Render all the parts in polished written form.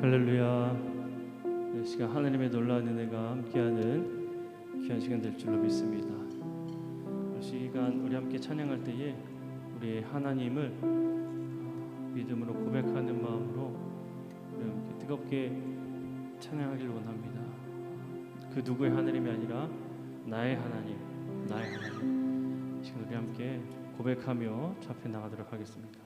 할렐루야. 이 시간 하나님의 놀라운 은혜가 함께하는 귀한 시간 될 줄로 믿습니다. 이 시간 우리 함께 찬양할 때에 우리 하나님을 믿음으로 고백하는 마음으로 우리 함께 뜨겁게 찬양하길 원합니다. 그 누구의 하나님이 아니라 나의 하나님, 나의 하나님. 이 시간 우리 함께 고백하며 주 앞에 나가도록 하겠습니다.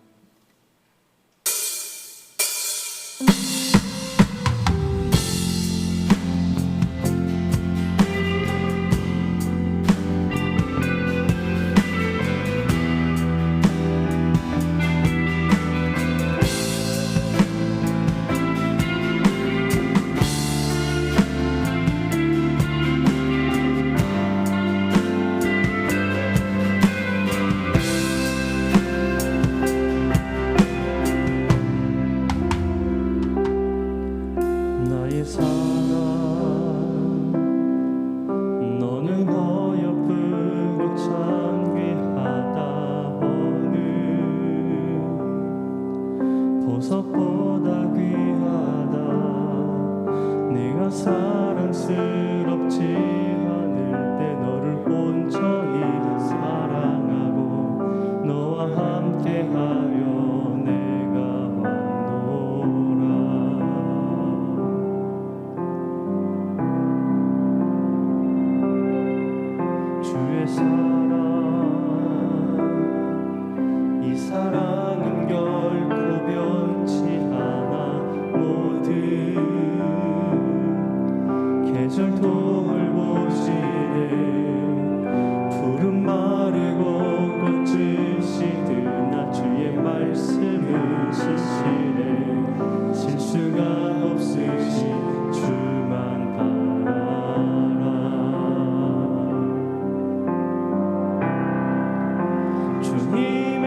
보석보다 귀하다. 네가 사랑스럽지 않을 때 너를 온전히 사랑하고 너와 함께하여 내가 왔노라. 주의 사랑, 이 사랑은 결코 변치 않아. 모든 계절 돌보시네. 푸른 마르고 꽃을 시드나 주의 말씀은 신실해. 실수가 없으신 주만 바라라. 주님의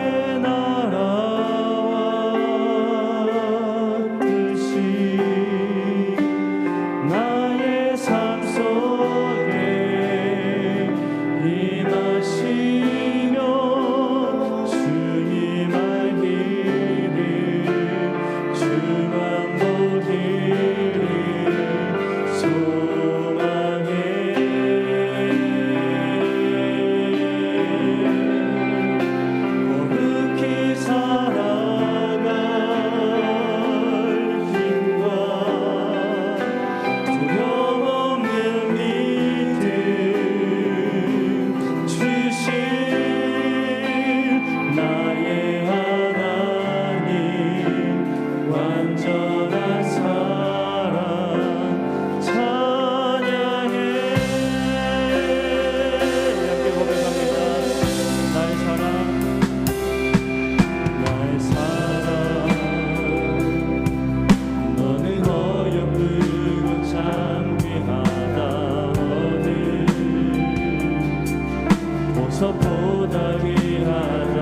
보석보다 귀하다.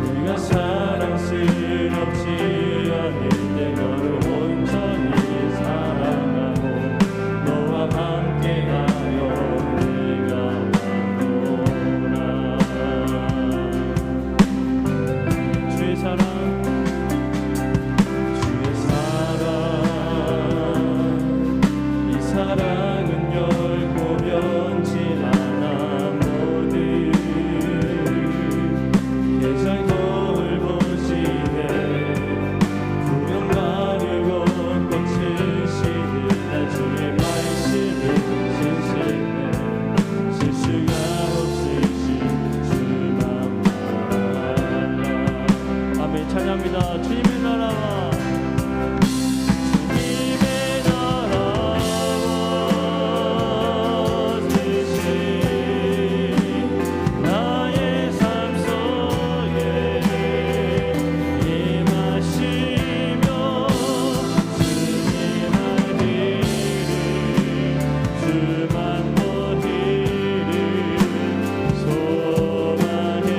네가 사랑스럽지 않을 때 너를 온전히 사랑하고 너와 함께하여 내가 왔노라. 주의 사랑, 주의 사랑, 이 사랑은 결코 변치 않아. 찬양합니다. 주님의 나라와 주님의 나라와 뜻이 나의 삶 속에 임하시며 주님의 길을 주만 보기를 소망해.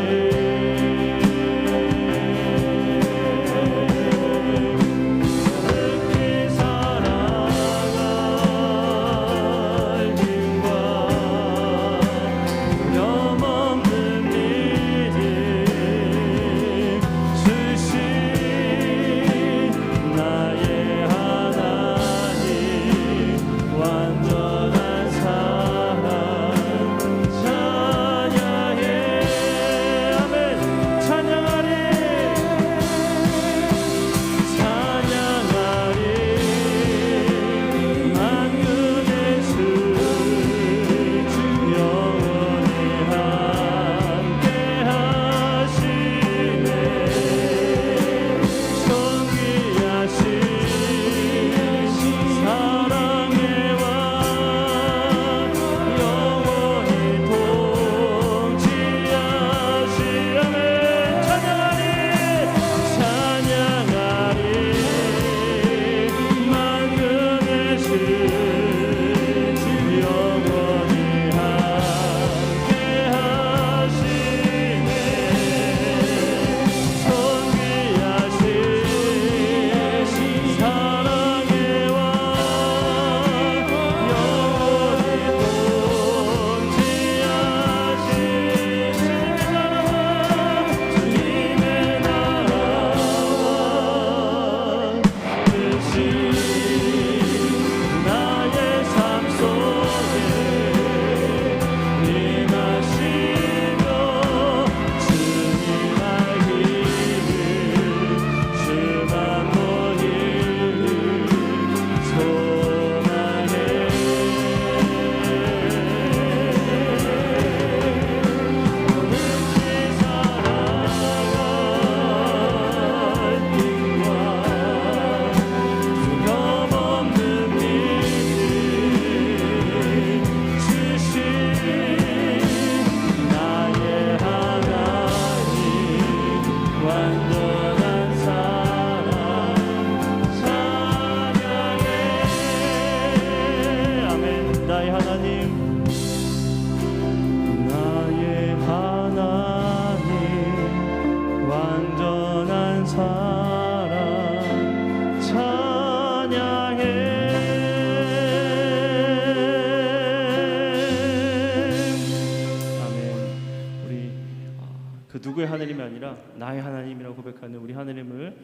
아니라 나의 하나님이라고 고백하는 우리 하나님을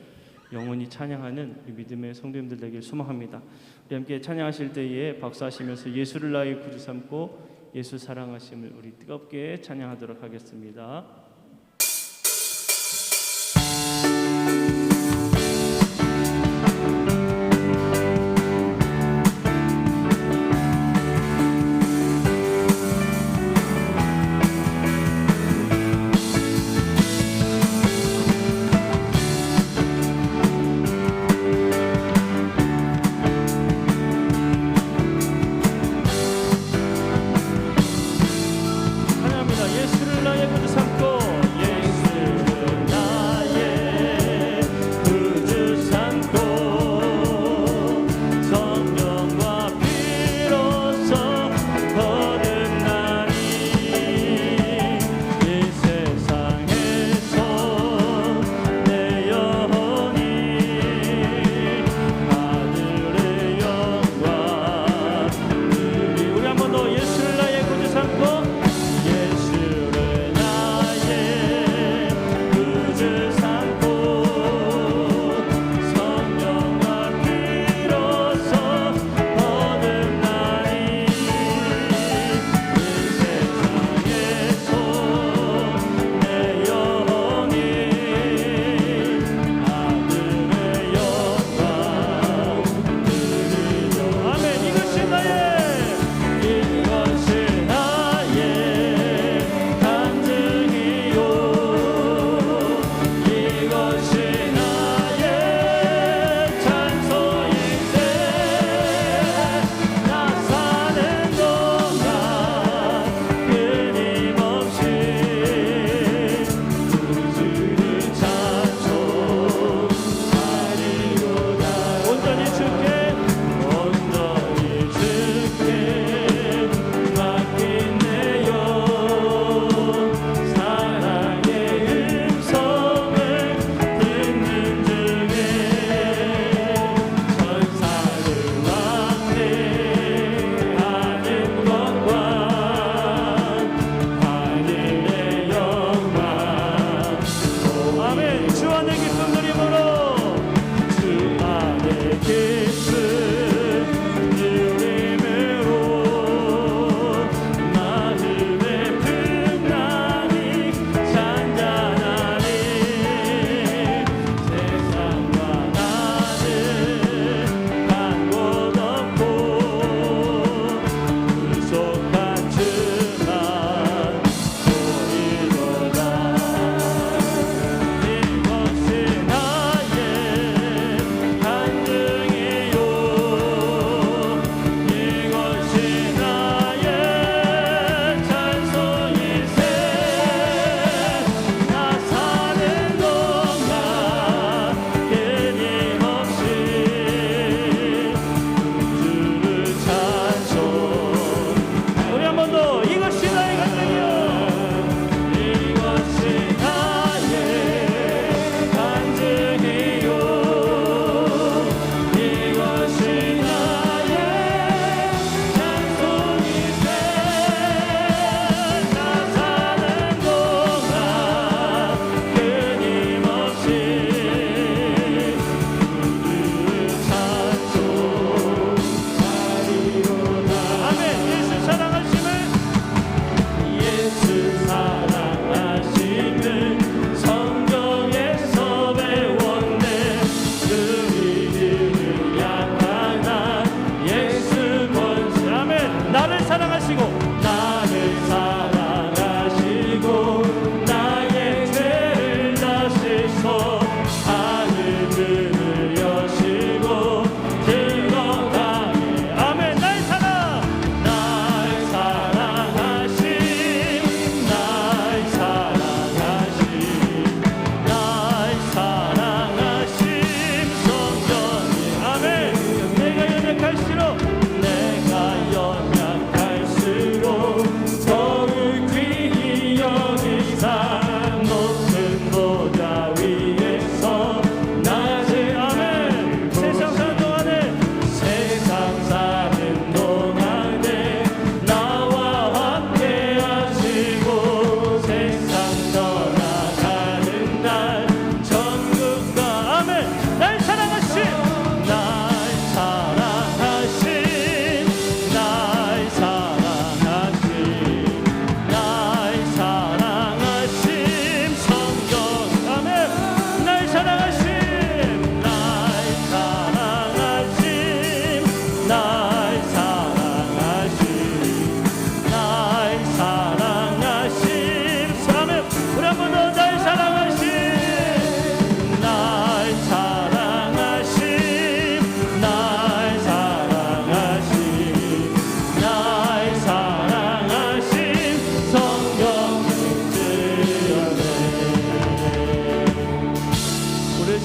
영원히 찬양하는 우리 믿음의 성도님들 되길 소망합니다. 우리 함께 찬양하실 때에 박수하시면서 예수를 나의 구주 삼고 예수 사랑하심을 우리 뜨겁게 찬양하도록 하겠습니다. 찬양합니다. 예수를 나의 구주 삼고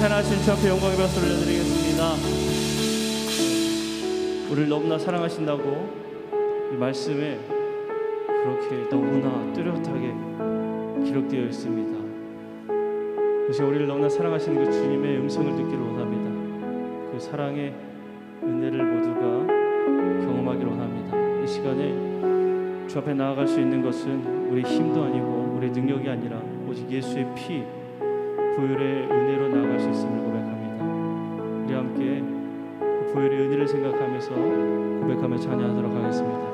찬양하신 주 앞에 영광의 박수 올려드리겠습니다. 우리를 너무나 사랑하신다고 이 말씀에 그렇게 너무나 뚜렷하게 기록되어 있습니다. 그래서 우리를 너무나 사랑하시는 그 주님의 음성을 듣기를 원합니다. 그 사랑의 은혜를 모두가 경험하기를 원합니다. 이 시간에 주 앞에 나아갈 수 있는 것은 우리 힘도 아니고 우리 능력이 아니라 오직 예수의 피 보혈의 은혜로 나아갈 수 있음을 고백합니다. 우리 함께 그 보혈의 은혜를 생각하면서 고백하며 찬양하도록 하겠습니다.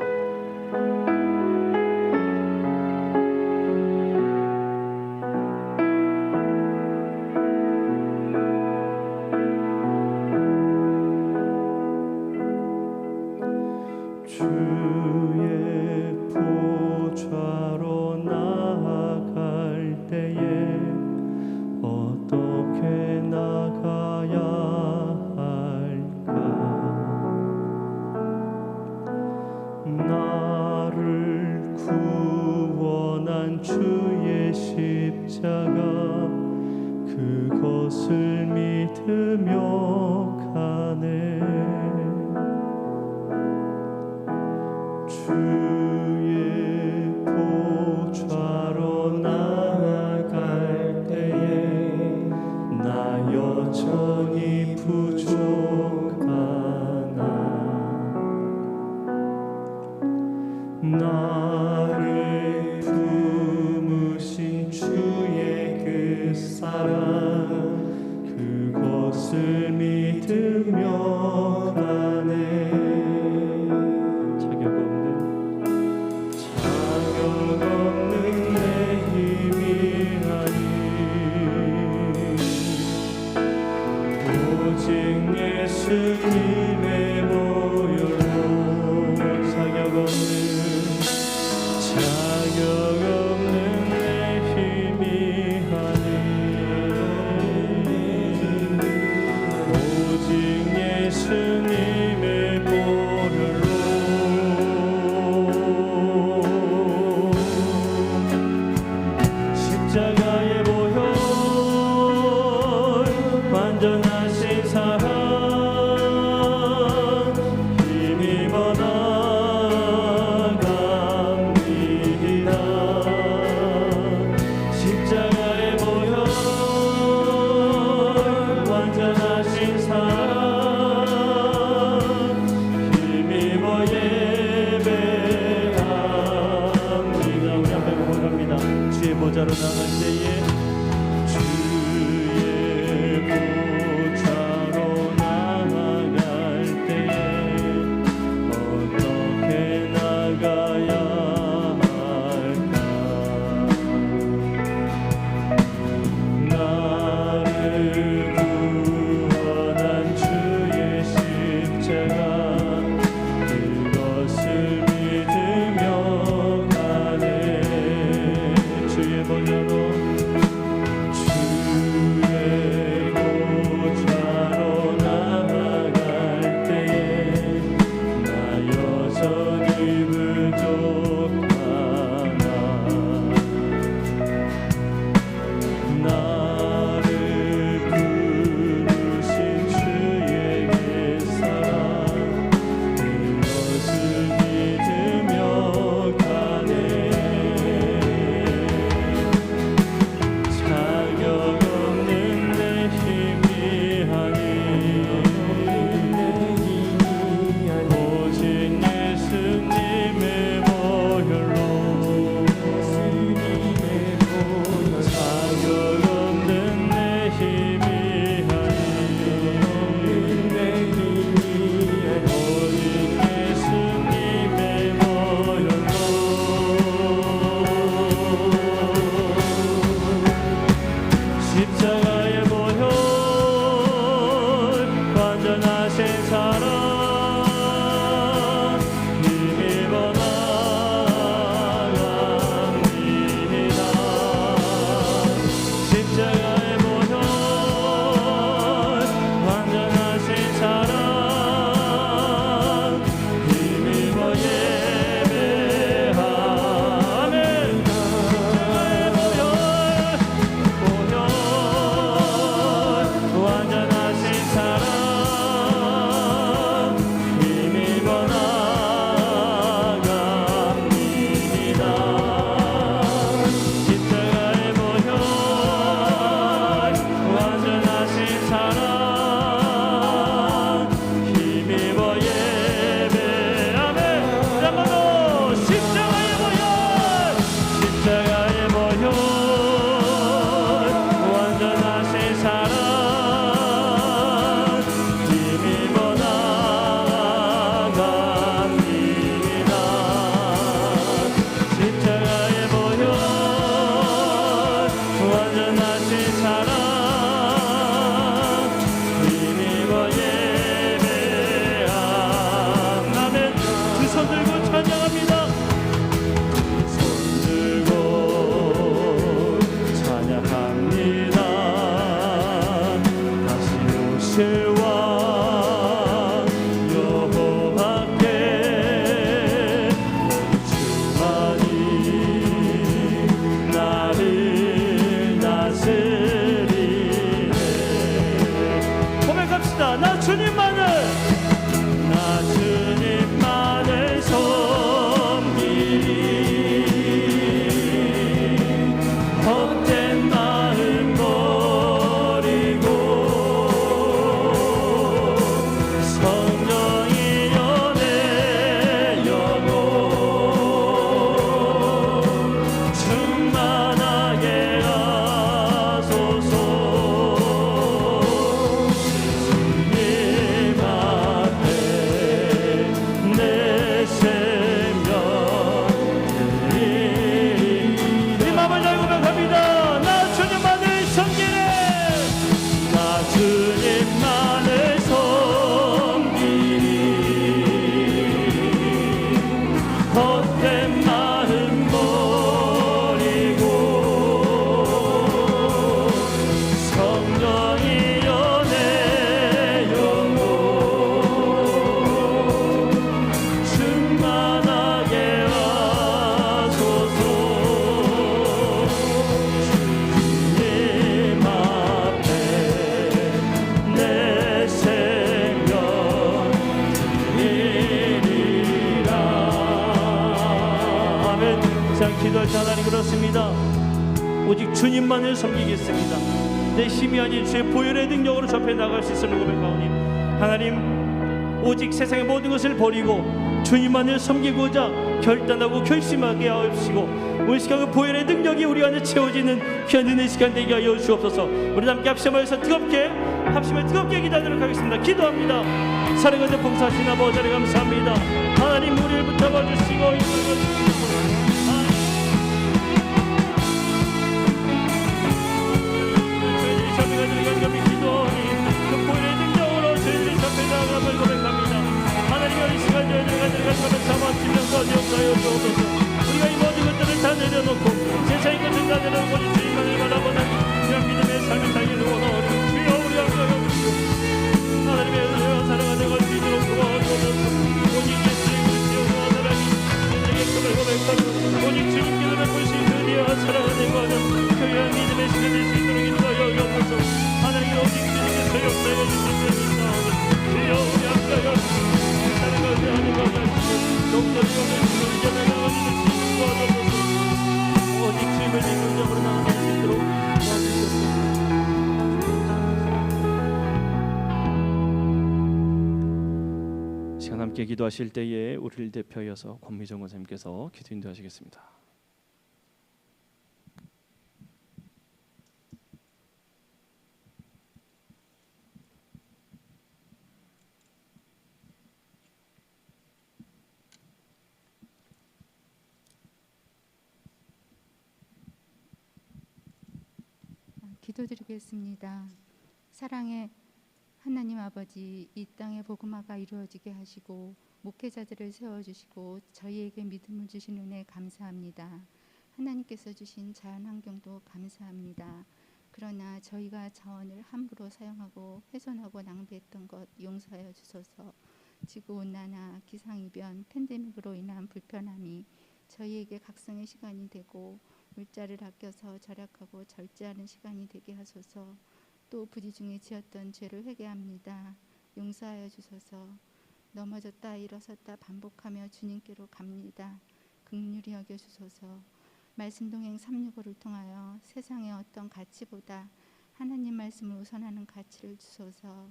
주의 보좌로 나아갈 때에 어떻게 나가야 할까? 나를 구원한 주의 십자가 그것을 믿으며 가네. 주의 보좌로 나아갈 때에 나 여전히 부족하나. 나를 품으신 주의 그 사랑 그것을 믿으며 가네. 예수님의 보혈로 자격 없는 내 힘이 아니 오직 예수님의 보혈로 십자가의 보혈 완전하신 사랑 보좌로 나갈 때에 주의 보좌로 나아갈 때에 어떻게 나가야 할까? 나를 구원한 주 이스라엘 왕 여호와께 주만이 나를 다스리네. 고백합시다. 나 주님만을 섬기리. 헛된 마음 버리고 성령이여 내 영혼 충만하게 하소서. 주님 앞에 내 생명 드리리. 이 마음을 잘 고백합니다. 나 주님만을 섬기네. 나 주님만을 섬기리. 헛된 마음 버리고 성령이여 내 영혼 충만하게 하소서. 주님 앞에 내 생명 드리리라. 아멘. 자, 기도할 때 하나님 그렇습니다. 오직 주님만을 섬기겠습니다. 내 힘이 아닌 주의 보혈의 능력으로 접해 나갈 수 있음을 고백하오니 하나님, 오직 세상의 모든 것을 버리고 주님만을 섬기고자 결단하고 결심하게 하옵시고, 오늘 시간 그 보혈의 능력이 우리 안에 채워지는 귀한 은혜 시간 되게 하여 주옵소서. 우리 함께 합심하여서 뜨겁게 기도하도록 하겠습니다. 기도합니다. 사랑하는 봉사하신 아버지 하나님 감사합니다. 하나님 우리를 붙잡아 주시고 이끌어 주시고 우리가 이 모든 것들을 다 내려놓고 세상의 것을 다 내려놓고 주님만을 바라보는 이런 믿음의 삶을 살기를 원하오니 주여 우리 앞에 오시고 하나님의 은혜와 사랑하는 걸 믿도록 도와주옵소서. 오직 예수의 그리스도와 사랑이 우리에게 금을 고백하고 오직 주님께서 베푸신 은혜와 사랑을 내고하는 교회와 믿음의 시간 될 수 있도록 인도하여 주옵소서. 하나님 오직 주님께서 역사해 주신 것입니다. 주여 우리 앞에 오시고 사랑하는 하나님과 말씀을 동전을 이겨내 나가주는 주님 도와주옵소서. 오직 주님을 믿는 점으로 나아갈 수 있도록 도와주옵소서. 시간 함께 기도하실 때에 우리를 대표하여서 권미정 원사님께서 기도 인도하시겠습니다. 기도드리겠습니다. 사랑의 하나님 아버지, 이 땅의 복음화가 이루어지게 하시고 목회자들을 세워주시고 저희에게 믿음을 주신 은혜 감사합니다. 하나님께서 주신 자연 환경도 감사합니다. 그러나 저희가 자원을 함부로 사용하고 훼손하고 낭비했던 것 용서하여 주소서. 지구온난화, 기상이변, 팬데믹으로 인한 불편함이 저희에게 각성의 시간이 되고 물자를 아껴서 절약하고 절제하는 시간이 되게 하소서. 또 부지 중에 지었던 죄를 회개합니다. 용서하여 주소서. 넘어졌다 일어섰다 반복하며 주님께로 갑니다. 긍휼히 여겨 주소서. 말씀 동행 365를 통하여 세상의 어떤 가치보다 하나님 말씀을 우선하는 가치를 주소서.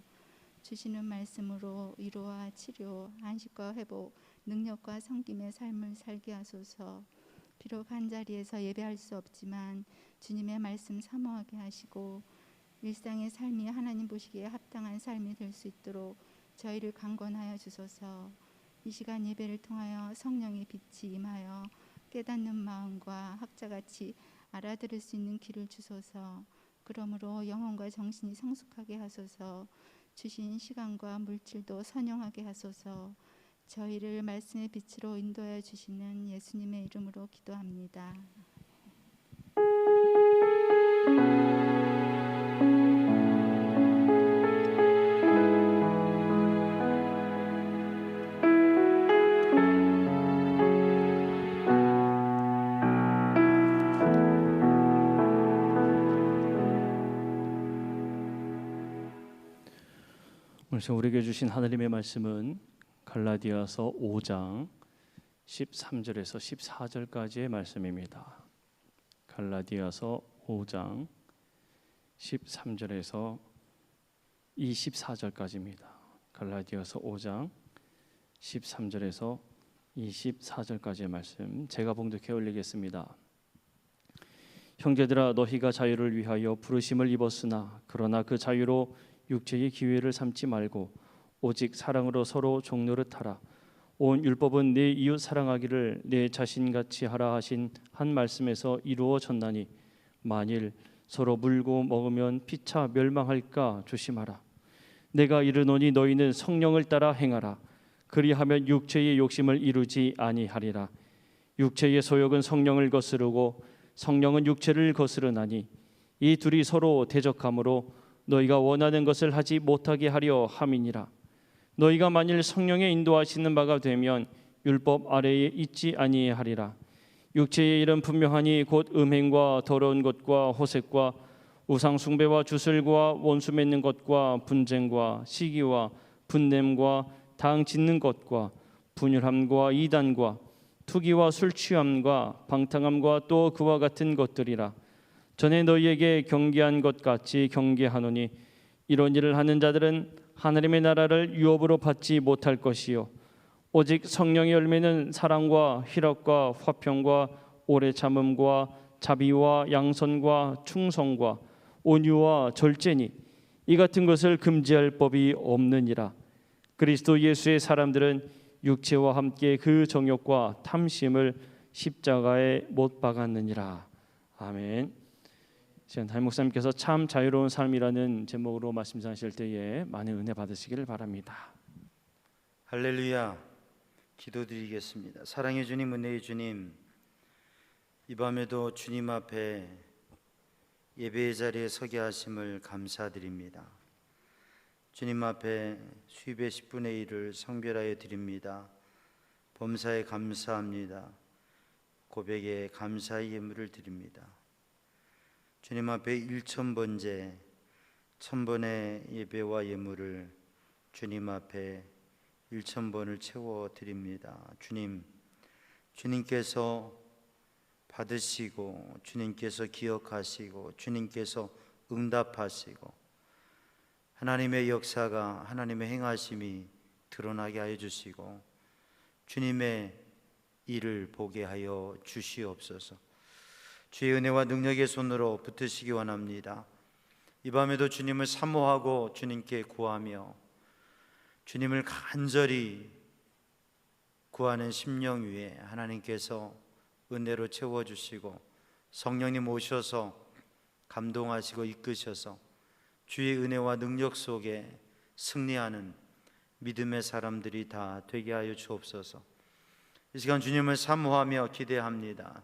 주시는 말씀으로 위로와 치료, 안식과 회복, 능력과 섬김의 삶을 살게 하소서. 비록 한자리에서 예배할 수 없지만 주님의 말씀 사모하게 하시고 일상의 삶이 하나님 보시기에 합당한 삶이 될 수 있도록 저희를 강권하여 주소서. 이 시간 예배를 통하여 성령의 빛이 임하여 깨닫는 마음과 학자같이 알아들을 수 있는 길을 주소서. 그러므로 영혼과 정신이 성숙하게 하소서. 주신 시간과 물질도 선용하게 하소서. 저희를 말씀의 빛으로 인도하여 주시는 예수님의 이름으로 기도합니다. 오늘 우리에게 주신 하나님의 말씀은 갈라디아서 5장 13절에서 14절까지의 말씀입니다. 갈라디아서 5장 13절에서 24절까지입니다. 갈라디아서 5장 13절에서 24절까지의 말씀 제가 봉독해 올리겠습니다. 형제들아, 너희가 자유를 위하여 부르심을 입었으나 그러나 그 자유로 육체의 기회를 삼지 말고 오직 사랑으로 서로 종노릇하라. 온 율법은 내 이웃 사랑하기를 내 자신같이 하라 하신 한 말씀에서 이루어졌나니 만일 서로 물고 먹으면 피차 멸망할까 조심하라. 내가 이르노니 너희는 성령을 따라 행하라. 그리하면 육체의 욕심을 이루지 아니하리라. 육체의 소욕은 성령을 거스르고 성령은 육체를 거스르나니 이 둘이 서로 대적하므로 너희가 원하는 것을 하지 못하게 하려 함이니라. 너희가 만일 성령의 인도하시는 바가 되면 율법 아래에 있지 아니하리라. 육체의 일은 분명하니 곧 음행과 더러운 것과 호색과 우상 숭배와 주술과 원수 맺는 것과 분쟁과 시기와 분냄과 당 짓는 것과 분열함과 이단과 투기와 술 취함과 방탕함과 또 그와 같은 것들이라. 전에 너희에게 경계한 것 같이 경계하노니 이런 일을 하는 자들은 하나님의 나라를 유업으로 받지 못할 것이요 오직 성령의 열매는 사랑과 희락과 화평과 오래 참음과 자비와 양선과 충성과 온유와 절제니 이 같은 것을 금지할 법이 없느니라. 그리스도 예수의 사람들은 육체와 함께 그 정욕과 탐심을 십자가에 못 박았느니라. 아멘. 지금 담임 목사님께서 참 자유로운 삶이라는 제목으로 말씀 전하실 때에 많은 은혜 받으시기를 바랍니다. 할렐루야. 기도드리겠습니다. 사랑의 주님, 은혜의 주님, 이 밤에도 주님 앞에 예배의 자리에 서게 하심을 감사드립니다. 주님 앞에 수입의 10분의 1을 성별하여 드립니다. 범사에 감사합니다. 고백에 감사의 예물을 드립니다. 주님 앞에 1000번째 1000번의 예배와 예물을 주님 앞에 1000번을 채워 드립니다. 주님께서 받으시고 주님께서 기억하시고 주님께서 응답하시고 하나님의 역사가 하나님의 행하심이 드러나게 하여 주시고 주님의 일을 보게 하여 주시옵소서. 주의 은혜와 능력의 손으로 붙으시기 원합니다. 이 밤에도 주님을 사모하고 주님께 구하며 주님을 간절히 구하는 심령 위에 하나님께서 은혜로 채워주시고 성령님 오셔서 감동하시고 이끄셔서 주의 은혜와 능력 속에 승리하는 믿음의 사람들이 다 되게 하여 주옵소서. 이 시간 주님을 사모하며 기대합니다.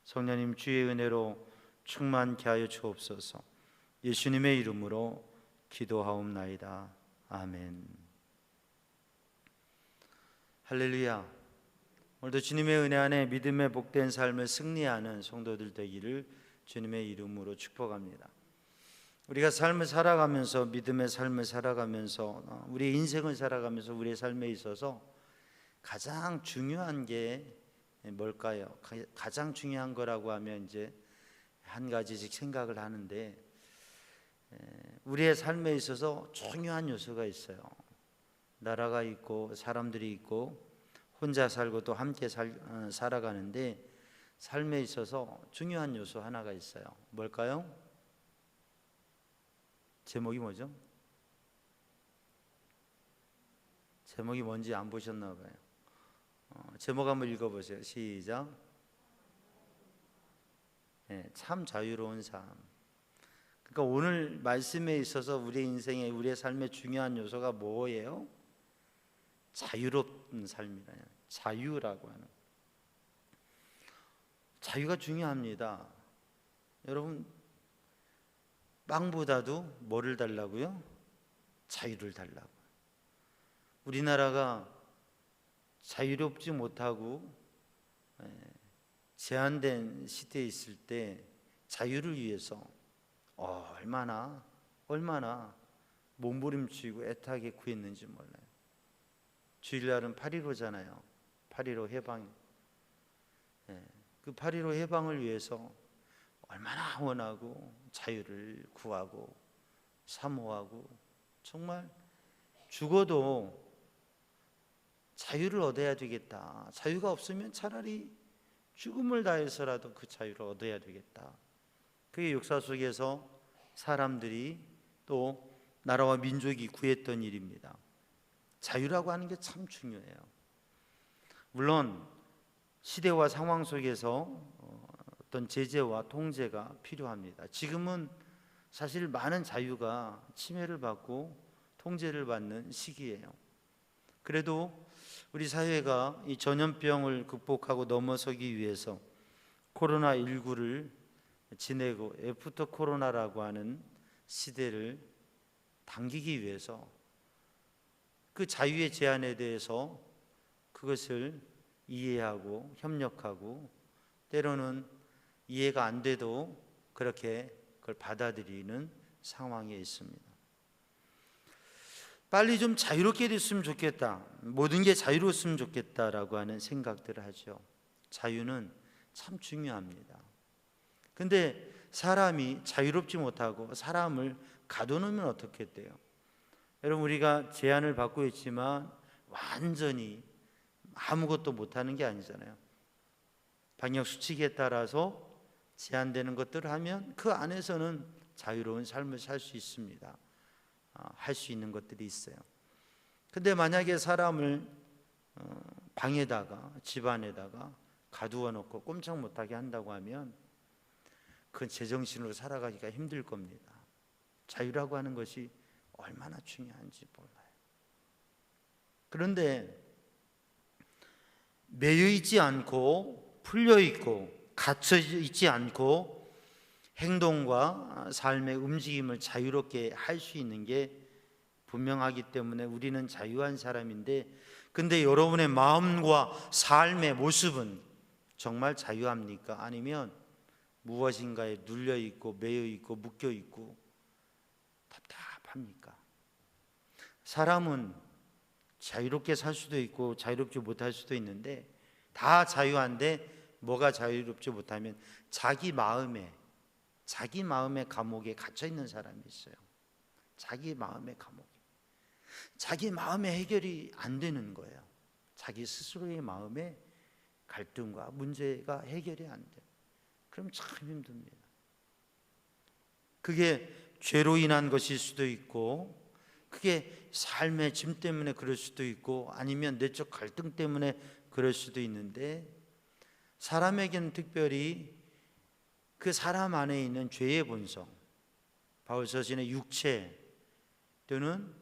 성령님 주의 은혜로 충만케 하여 주옵소서. 예수님의 이름으로 기도하옵나이다. 아멘. 할렐루야. 오늘도 주님의 은혜 안에 믿음의 복된 삶을 승리하는 성도들 되기를 주님의 이름으로 축복합니다. 우리가 삶을 살아가면서 믿음의 삶을 살아가면서 우리의 인생을 살아가면서 우리의 삶에 있어서 가장 중요한 게 뭘까요? 가장 중요한 거라고 하면 이제 한 가지씩 생각을 하는데 우리의 삶에 있어서 중요한 요소가 있어요. 나라가 있고 사람들이 있고 혼자 살고 또 함께 살아가는데 삶에 있어서 중요한 요소 하나가 있어요. 뭘까요? 제목이 뭐죠? 제목이 뭔지 안 보셨나 봐요. 제목 한번 읽어보세요. 시작. 네, 참 자유로운 삶. 그러니까 오늘 말씀에 있어서 우리의 인생에 우리의 삶의 중요한 요소가 뭐예요? 자유롭은 삶이다. 자유라고 하는 자유가 중요합니다. 여러분 빵보다도 뭐를 달라고요? 자유를 달라고. 우리나라가 자유롭지 못하고 제한된 시대에 있을 때 자유를 위해서 얼마나 몸부림치고 애타게 구했는지 몰라요. 주일날은 8.15잖아요. 8.15 해방. 그 8.15 해방을 위해서 얼마나 원하고 자유를 구하고 사모하고 정말 죽어도 자유를 얻어야 되겠다. 자유가 없으면 차라리 죽음을 다해서라도 그 자유를 얻어야 되겠다. 그게 역사 속에서 사람들이 또 나라와 민족이 구했던 일입니다. 자유라고 하는 게 참 중요해요. 물론 시대와 상황 속에서 어떤 제재와 통제가 필요합니다. 지금은 사실 많은 자유가 침해를 받고 통제를 받는 시기예요. 그래도 우리 사회가 이 전염병을 극복하고 넘어서기 위해서 코로나19를 지내고 애프터 코로나라고 하는 시대를 당기기 위해서 그 자유의 제한에 대해서 그것을 이해하고 협력하고 때로는 이해가 안 돼도 그렇게 그걸 받아들이는 상황에 있습니다. 빨리 좀 자유롭게 됐으면 좋겠다. 모든 게 자유로웠으면 좋겠다라고 하는 생각들을 하죠. 자유는 참 중요합니다. 근데 사람이 자유롭지 못하고 사람을 가둬놓으면 어떻게 돼요? 여러분, 우리가 제한을 받고 있지만 완전히 아무것도 못하는 게 아니잖아요. 방역 수칙에 따라서 제한되는 것들을 하면 그 안에서는 자유로운 삶을 살 수 있습니다. 할 수 있는 것들이 있어요. 근데 만약에 사람을 방에다가 집안에다가 가두어 놓고 꼼짝 못하게 한다고 하면 그건 제정신으로 살아가기가 힘들 겁니다. 자유라고 하는 것이 얼마나 중요한지 몰라요. 그런데 매여 있지 않고 풀려 있고 갇혀 있지 않고 행동과 삶의 움직임을 자유롭게 할 수 있는 게 분명하기 때문에 우리는 자유한 사람인데, 근데 여러분의 마음과 삶의 모습은 정말 자유합니까? 아니면 무엇인가에 눌려 있고 매여 있고 묶여 있고 답답합니까? 사람은 자유롭게 살 수도 있고 자유롭지 못할 수도 있는데 다 자유한데 뭐가 자유롭지 못하면 자기 마음의 감옥에 갇혀 있는 사람이 있어요. 자기 마음의 감옥에. 자기 마음의 해결이 안 되는 거예요. 자기 스스로의 마음의 갈등과 문제가 해결이 안 돼. 그럼 참 힘듭니다. 그게 죄로 인한 것일 수도 있고, 그게 삶의 짐 때문에 그럴 수도 있고, 아니면 내적 갈등 때문에 그럴 수도 있는데, 사람에게는 특별히 그 사람 안에 있는 죄의 본성, 바울 서신의 육체 또는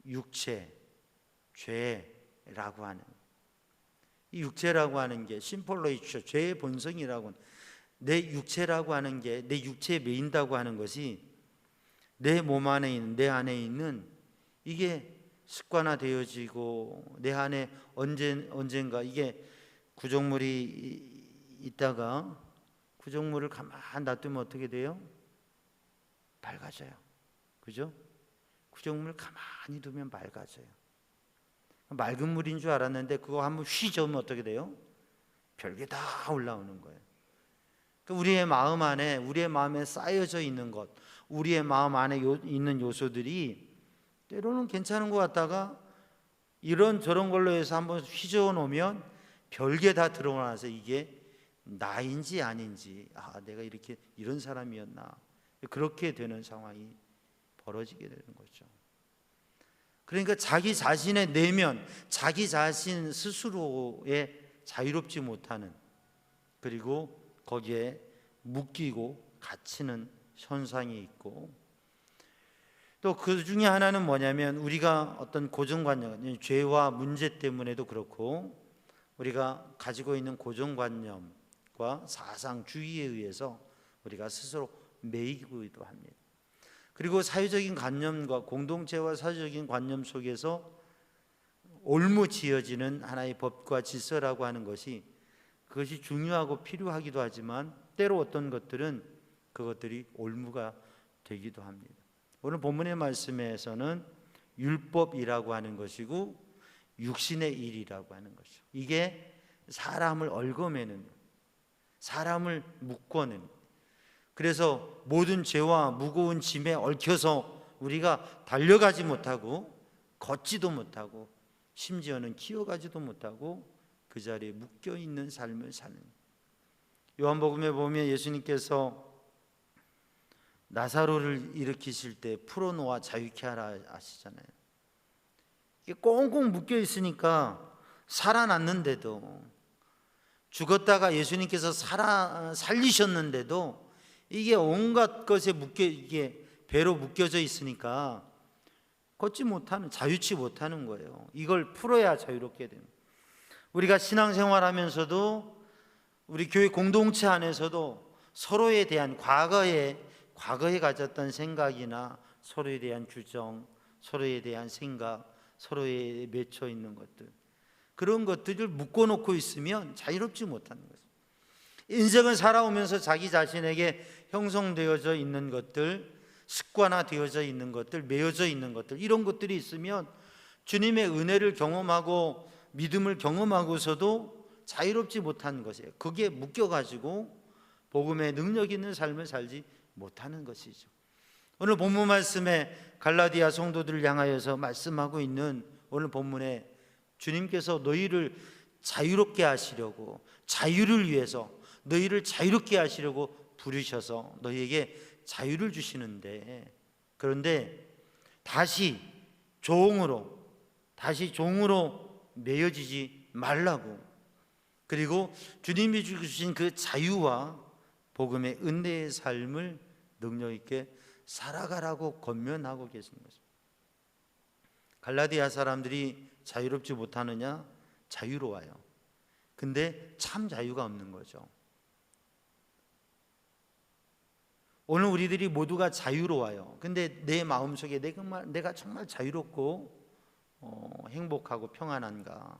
육체, 죄라고 하는, 이 육체라고 하는 게 심폴로이처, 죄의 본성이라고 하는, 내 육체라고 하는 게, 내 육체에 매인다고 하는 것이 내 몸 안에 있는, 내 안에 있는 이게 습관화되어지고 내 안에 언젠가 이게 구정물이 있다가 구정물을 가만 놔두면 어떻게 돼요? 밝아져요. 그죠? 구정물 가만히 두면 밝아져요. 맑은 물인 줄 알았는데 그거 한번 휘저으면 어떻게 돼요? 별게 다 올라오는 거예요. 우리의 마음 안에, 우리의 마음에 쌓여져 있는 것, 우리의 마음 안에 있는 요소들이 때로는 괜찮은 것 같다가 이런 저런 걸로 해서 한번 휘저어 놓으면 별게 다 드러나서 이게 나인지 아닌지, 내가 이렇게 이런 사람이었나, 그렇게 되는 상황이 벌어지게 되는 거죠. 그러니까 자기 자신의 내면, 자기 자신 스스로에 자유롭지 못하는, 그리고 거기에 묶이고 갇히는 현상이 있고, 또 그 중에 하나는 뭐냐면 우리가 어떤 고정관념, 죄와 문제 때문에도 그렇고 우리가 가지고 있는 고정관념과 사상주의에 의해서 우리가 스스로 매이기도 합니다. 그리고 사회적인 관념과 공동체와 사회적인 관념 속에서 올무지어지는 하나의 법과 질서라고 하는 것이, 그것이 중요하고 필요하기도 하지만 때로 어떤 것들은 그것들이 올무가 되기도 합니다. 오늘 본문의 말씀에서는 율법이라고 하는 것이고 육신의 일이라고 하는 것이죠. 이게 사람을 얽어매는, 사람을 묶어내는, 그래서 모든 죄와 무거운 짐에 얽혀서 우리가 달려가지 못하고 걷지도 못하고 심지어는 기어가지도 못하고 그 자리에 묶여있는 삶을 사는. 요한복음에 보면 예수님께서 나사로를 일으키실 때 풀어놓아 자유케 하라 하시잖아요. 이게 꽁꽁 묶여 있으니까 살아났는데도, 죽었다가 예수님께서 살리셨는데도 이게 온갖 것에 이게 배로 묶여져 있으니까 걷지 못하는, 자유치 못하는 거예요. 이걸 풀어야 자유롭게 됩니다. 우리가 신앙생활하면서도 우리 교회 공동체 안에서도 서로에 대한 과거에 가졌던 생각이나 서로에 대한 규정, 서로에 대한 생각, 서로에 맺혀 있는 것들, 그런 것들을 묶어놓고 있으면 자유롭지 못하는 거죠. 인생을 살아오면서 자기 자신에게 형성되어져 있는 것들, 습관화되어져 있는 것들, 매어져 있는 것들, 이런 것들이 있으면 주님의 은혜를 경험하고 믿음을 경험하고서도 자유롭지 못하는 것이에요. 그게 묶여가지고 복음의 능력 있는 삶을 살지 못하는 것이죠. 오늘 본문 말씀에 갈라디아 성도들을 향하여서 말씀하고 있는 오늘 본문에 주님께서 너희를 자유롭게 하시려고, 자유를 위해서 너희를 자유롭게 하시려고 부르셔서 너희에게 자유를 주시는데, 그런데 다시 종으로 매여지지 말라고, 그리고 주님이 주신 그 자유와 복음의 은혜의 삶을 능력 있게 살아가라고 권면하고 계신 것입니다. 갈라디아 사람들이 자유롭지 못하느냐? 자유로워요. 근데 참 자유가 없는 거죠. 오늘 우리들이 모두가 자유로워요. 근데 내 마음속에 내가 정말 자유롭고 행복하고 평안한가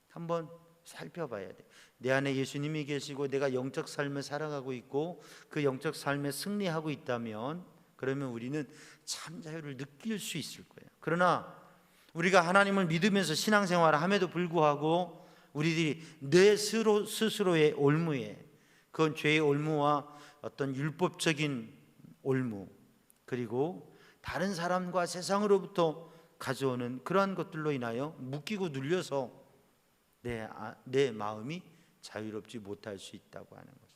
한번 살펴봐야 돼. 내 안에 예수님이 계시고 내가 영적 삶을 살아가고 있고 그 영적 삶에 승리하고 있다면, 그러면 우리는 참 자유를 느낄 수 있을 거예요. 그러나 우리가 하나님을 믿으면서 신앙생활을 함에도 불구하고 우리들이 내 스스로의 올무에, 그건 죄의 올무와 어떤 율법적인 올무, 그리고 다른 사람과 세상으로부터 가져오는 그러한 것들로 인하여 묶이고 눌려서 내 마음이 자유롭지 못할 수 있다고 하는 것입니다.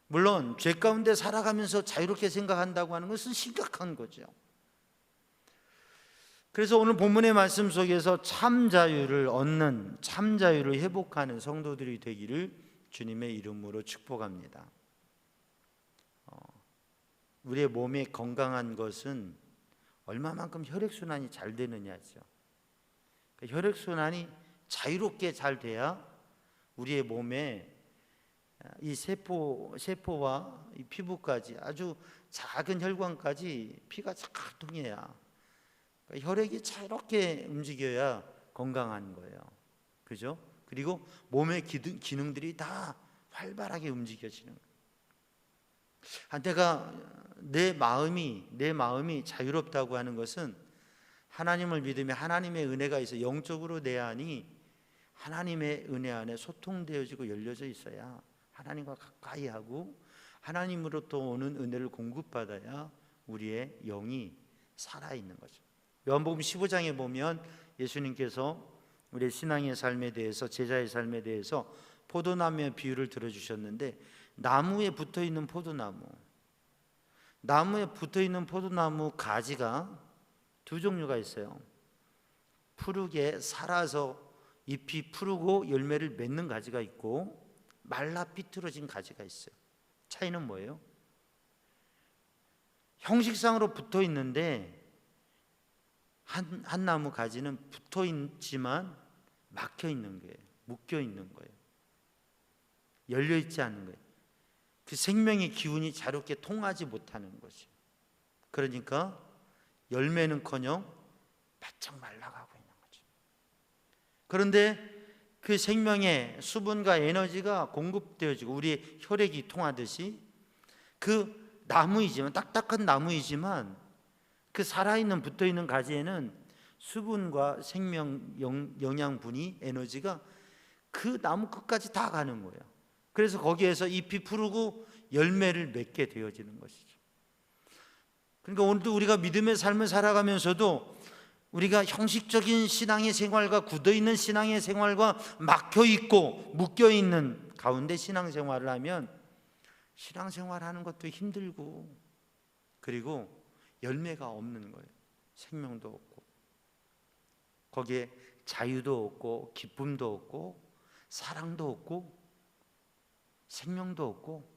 물론 죄 가운데 살아가면서 자유롭게 생각한다고 하는 것은 심각한 거죠. 그래서 오늘 본문의 말씀 속에서 참 자유를 얻는, 참 자유를 회복하는 성도들이 되기를 주님의 이름으로 축복합니다. 우리의 몸에 건강한 것은 얼마만큼 혈액순환이 잘 되느냐죠. 혈액순환이 자유롭게 잘 돼야 우리의 몸에 이 세포와 이 피부까지, 아주 작은 혈관까지 피가 잘 통해야, 혈액이 자유롭게 움직여야 건강한 거예요. 그죠? 그리고 몸의 기능들이 다 활발하게 움직여지는 거예요. 내 마음이 자유롭다고 하는 것은 하나님을 믿으며 하나님의 은혜가 있어 영적으로 내 안이 하나님의 은혜 안에 소통되어지고 열려져 있어야 하나님과 가까이 하고 하나님으로부터 오는 은혜를 공급받아야 우리의 영이 살아있는 거죠. 요한복음 15장에 보면 예수님께서 우리의 신앙의 삶에 대해서, 제자의 삶에 대해서 포도나무의 비유를 들어주셨는데, 나무에 붙어있는 포도나무 가지가 두 종류가 있어요. 푸르게 살아서 잎이 푸르고 열매를 맺는 가지가 있고 말라 삐뚤어진 가지가 있어요. 차이는 뭐예요? 형식상으로 붙어 있는데 한 나무 가지는 붙어 있지만 막혀 있는 거예요. 묶여 있는 거예요. 열려 있지 않는 거예요. 그 생명의 기운이 자유롭게 통하지 못하는 거죠. 그러니까 열매는커녕 바짝 말라가고 있는 거죠. 그런데 그 생명의 수분과 에너지가 공급되어지고 우리의 혈액이 통하듯이 그 나무이지만, 딱딱한 나무이지만 그 살아있는 붙어있는 가지에는 수분과 생명 영양분이 에너지가 그 나무 끝까지 다 가는 거예요. 그래서 거기에서 잎이 푸르고 열매를 맺게 되어지는 것이죠. 그러니까 오늘도 우리가 믿음의 삶을 살아가면서도 우리가 형식적인 신앙의 생활과 굳어있는 신앙의 생활과 막혀있고 묶여있는 가운데 신앙생활을 하면 신앙생활하는 것도 힘들고 그리고 열매가 없는 거예요. 생명도 없고 거기에 자유도 없고 기쁨도 없고 사랑도 없고 생명도 없고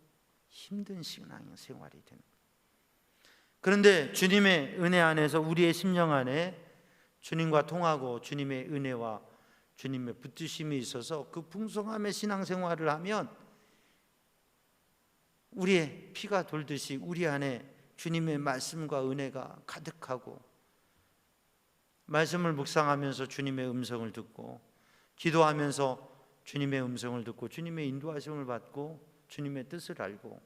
힘든 신앙생활이 되는 거예요. 그런데 주님의 은혜 안에서 우리의 심령 안에 주님과 통하고 주님의 은혜와 주님의 붙드심이 있어서 그 풍성함의 신앙생활을 하면 우리의 피가 돌듯이 우리 안에 주님의 말씀과 은혜가 가득하고 말씀을 묵상하면서 주님의 음성을 듣고 기도하면서 주님의 음성을 듣고 주님의 인도하심을 받고 주님의 뜻을 알고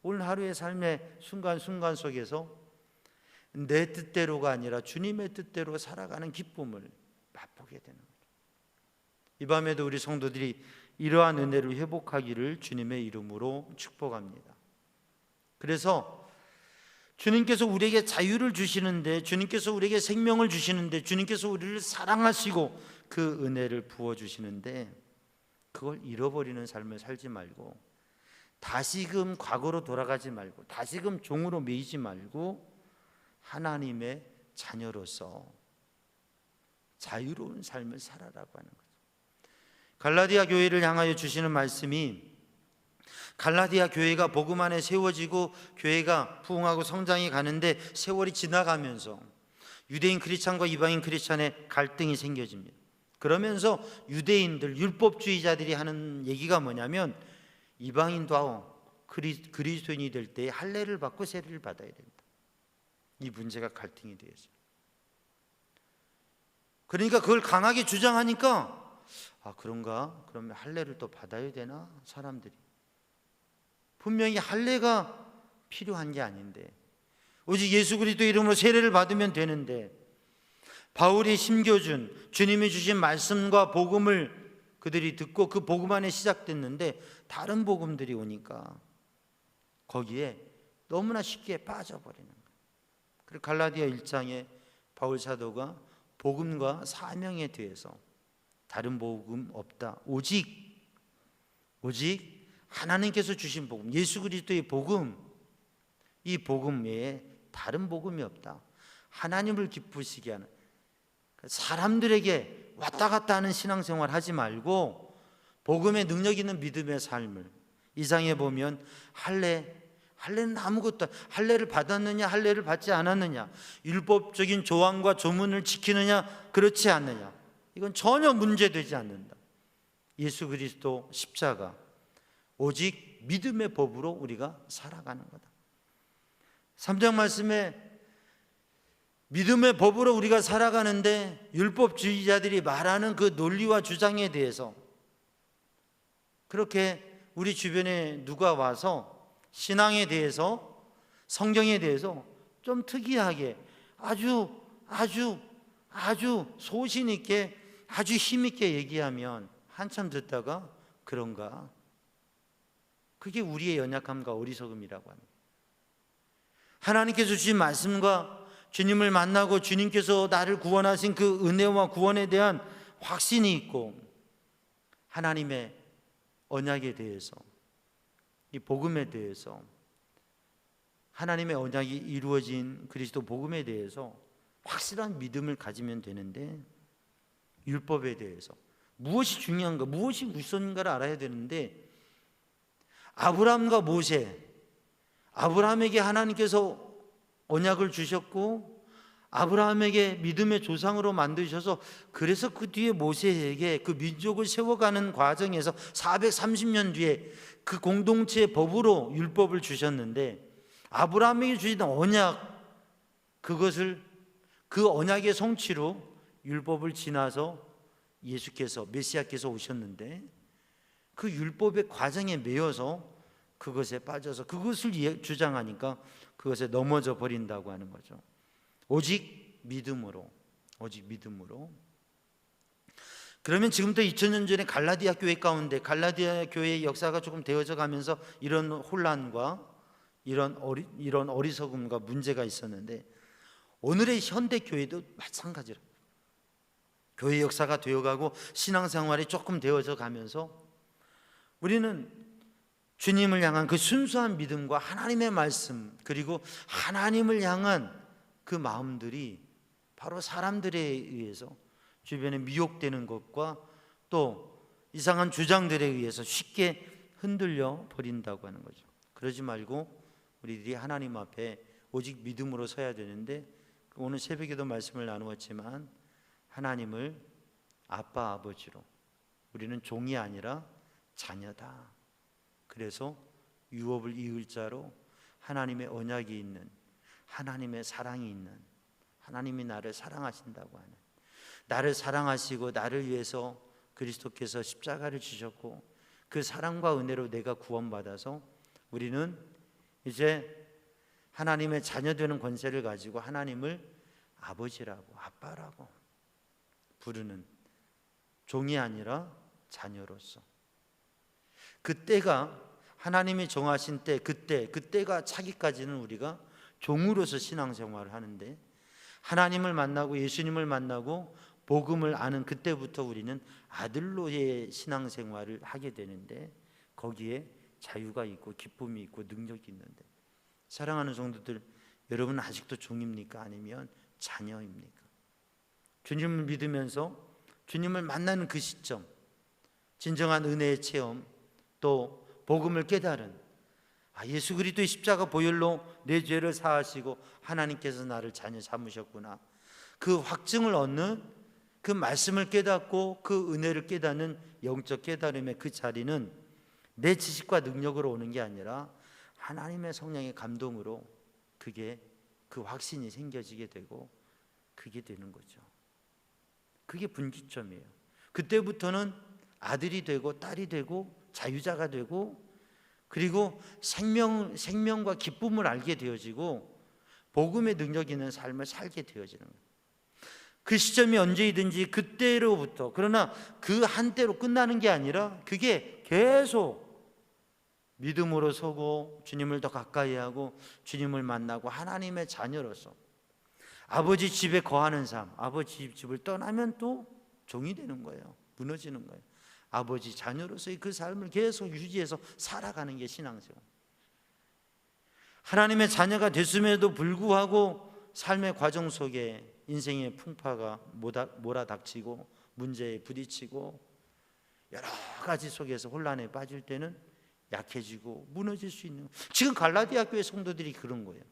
오늘 하루의 삶의 순간순간 속에서 내 뜻대로가 아니라 주님의 뜻대로 살아가는 기쁨을 맛보게 되는 거죠. 이 밤에도 우리 성도들이 이러한 은혜를 회복하기를 주님의 이름으로 축복합니다. 그래서 주님께서 우리에게 자유를 주시는데 주님께서 우리에게 생명을 주시는데 주님께서 우리를 사랑하시고 그 은혜를 부어주시는데 그걸 잃어버리는 삶을 살지 말고 다시금 과거로 돌아가지 말고 다시금 종으로 매이지 말고 하나님의 자녀로서 자유로운 삶을 살아라고 하는 거죠. 갈라디아 교회를 향하여 주시는 말씀이 갈라디아 교회가 복음 안에 세워지고 교회가 부흥하고 성장해 가는데 세월이 지나가면서 유대인 크리스찬과 이방인 크리스찬의 갈등이 생겨집니다. 그러면서 유대인들 율법주의자들이 하는 얘기가 뭐냐면 이방인도 그리스도인이 될 때 할례를 받고 세례를 받아야 된다. 이 문제가 갈등이 되었어요. 그러니까 그걸 강하게 주장하니까 그런가? 그러면 할례를 또 받아야 되나? 사람들이 분명히 할례가 필요한 게 아닌데 오직 예수 그리스도 이름으로 세례를 받으면 되는데 바울이 심겨준 주님이 주신 말씀과 복음을 그들이 듣고 그 복음 안에 시작됐는데 다른 복음들이 오니까 거기에 너무나 쉽게 빠져버리는 거예요. 그리고 갈라디아 1장에 바울 사도가 복음과 사명에 대해서 다른 복음 없다. 오직 하나님께서 주신 복음, 예수 그리스도의 복음, 이 복음 외에 다른 복음이 없다. 하나님을 기쁘시게 하는 사람들에게 왔다 갔다 하는 신앙생활 하지 말고 복음의 능력 있는 믿음의 삶을 이 장에 보면 할례는 아무것도 할례를 받았느냐 할례를 받지 않았느냐 율법적인 조항과 조문을 지키느냐 그렇지 않느냐 이건 전혀 문제되지 않는다. 예수 그리스도 십자가 오직 믿음의 법으로 우리가 살아가는 거다. 3장 말씀에 믿음의 법으로 우리가 살아가는데 율법주의자들이 말하는 그 논리와 주장에 대해서 그렇게 우리 주변에 누가 와서 신앙에 대해서 성경에 대해서 좀 특이하게 아주 소신 있게 아주 힘 있게 얘기하면 한참 듣다가 그런가? 그게 우리의 연약함과 어리석음이라고 합니다. 하나님께서 주신 말씀과 주님을 만나고 주님께서 나를 구원하신 그 은혜와 구원에 대한 확신이 있고 하나님의 언약에 대해서 이 복음에 대해서 하나님의 언약이 이루어진 그리스도 복음에 대해서 확실한 믿음을 가지면 되는데 율법에 대해서 무엇이 중요한가 무엇이 우선인가를 알아야 되는데 아브라함과 모세 아브라함에게 하나님께서 언약을 주셨고 아브라함에게 믿음의 조상으로 만드셔서 그래서 그 뒤에 모세에게 그 민족을 세워가는 과정에서 430년 뒤에 그 공동체의 법으로 율법을 주셨는데 아브라함에게 주신 언약 그것을 그 언약의 성취로 율법을 지나서 예수께서 메시아께서 오셨는데 그 율법의 과정에 매여서 그것에 빠져서 그것을 주장하니까 그것에 넘어져 버린다고 하는 거죠. 오직 믿음으로. 그러면 지금부터 2000년 전에 갈라디아 교회 가운데 갈라디아 교회의 역사가 조금 되어져 가면서 이런 혼란과 이런 어리석음과 문제가 있었는데, 오늘의 현대 교회도 마찬가지로 교회 역사가 되어가고 신앙생활이 조금 되어져 가면서 우리는 주님을 향한 그 순수한 믿음과 하나님의 말씀, 그리고 하나님을 향한 그 마음들이 바로 사람들에 의해서 주변에 미혹되는 것과 또 이상한 주장들에 의해서 쉽게 흔들려 버린다고 하는 거죠. 그러지 말고 우리들이 하나님 앞에 오직 믿음으로 서야 되는데, 오늘 새벽에도 말씀을 나누었지만 하나님을 아빠 아버지로, 우리는 종이 아니라 자녀다. 그래서 유업을 이을 자로 하나님의 언약이 있는, 하나님의 사랑이 있는, 하나님이 나를 사랑하신다고 하는, 나를 사랑하시고 나를 위해서 그리스도께서 십자가를 지셨고 그 사랑과 은혜로 내가 구원받아서 우리는 이제 하나님의 자녀 되는 권세를 가지고 하나님을 아버지라고, 아빠라고 부르는, 종이 아니라 자녀로서, 그때가 하나님이 정하신 때, 그때가 차기까지는 우리가 종으로서 신앙생활을 하는데, 하나님을 만나고 예수님을 만나고 복음을 아는 그때부터 우리는 아들로의 신앙생활을 하게 되는데, 거기에 자유가 있고 기쁨이 있고 능력이 있는데, 사랑하는 성도들, 여러분 아직도 종입니까? 아니면 자녀입니까? 주님을 믿으면서 주님을 만나는 그 시점, 진정한 은혜의 체험, 또 복음을 깨달은, 예수 그리스도의 십자가 보혈로 내 죄를 사하시고 하나님께서 나를 자녀 삼으셨구나, 그 확증을 얻는, 그 말씀을 깨닫고 그 은혜를 깨닫는 영적 깨달음의 그 자리는 내 지식과 능력으로 오는 게 아니라 하나님의 성령의 감동으로 그게 그 확신이 생겨지게 되고 그게 되는 거죠. 그게 분기점이에요. 그때부터는 아들이 되고 딸이 되고 자유자가 되고, 그리고 생명과 기쁨을 알게 되어지고 복음의 능력 있는 삶을 살게 되어지는 거예요. 그 시점이 언제이든지 그때로부터, 그러나 그 한때로 끝나는 게 아니라 그게 계속 믿음으로 서고 주님을 더 가까이 하고 주님을 만나고 하나님의 자녀로서 아버지 집에 거하는 삶, 아버지 집을 떠나면 또 종이 되는 거예요. 무너지는 거예요. 아버지 자녀로서의 그 삶을 계속 유지해서 살아가는 게 신앙생활. 하나님의 자녀가 됐음에도 불구하고 삶의 과정 속에 인생의 풍파가 몰아닥치고 문제에 부딪히고 여러 가지 속에서 혼란에 빠질 때는 약해지고 무너질 수 있는, 지금 갈라디아 교회 성도들이 그런 거예요.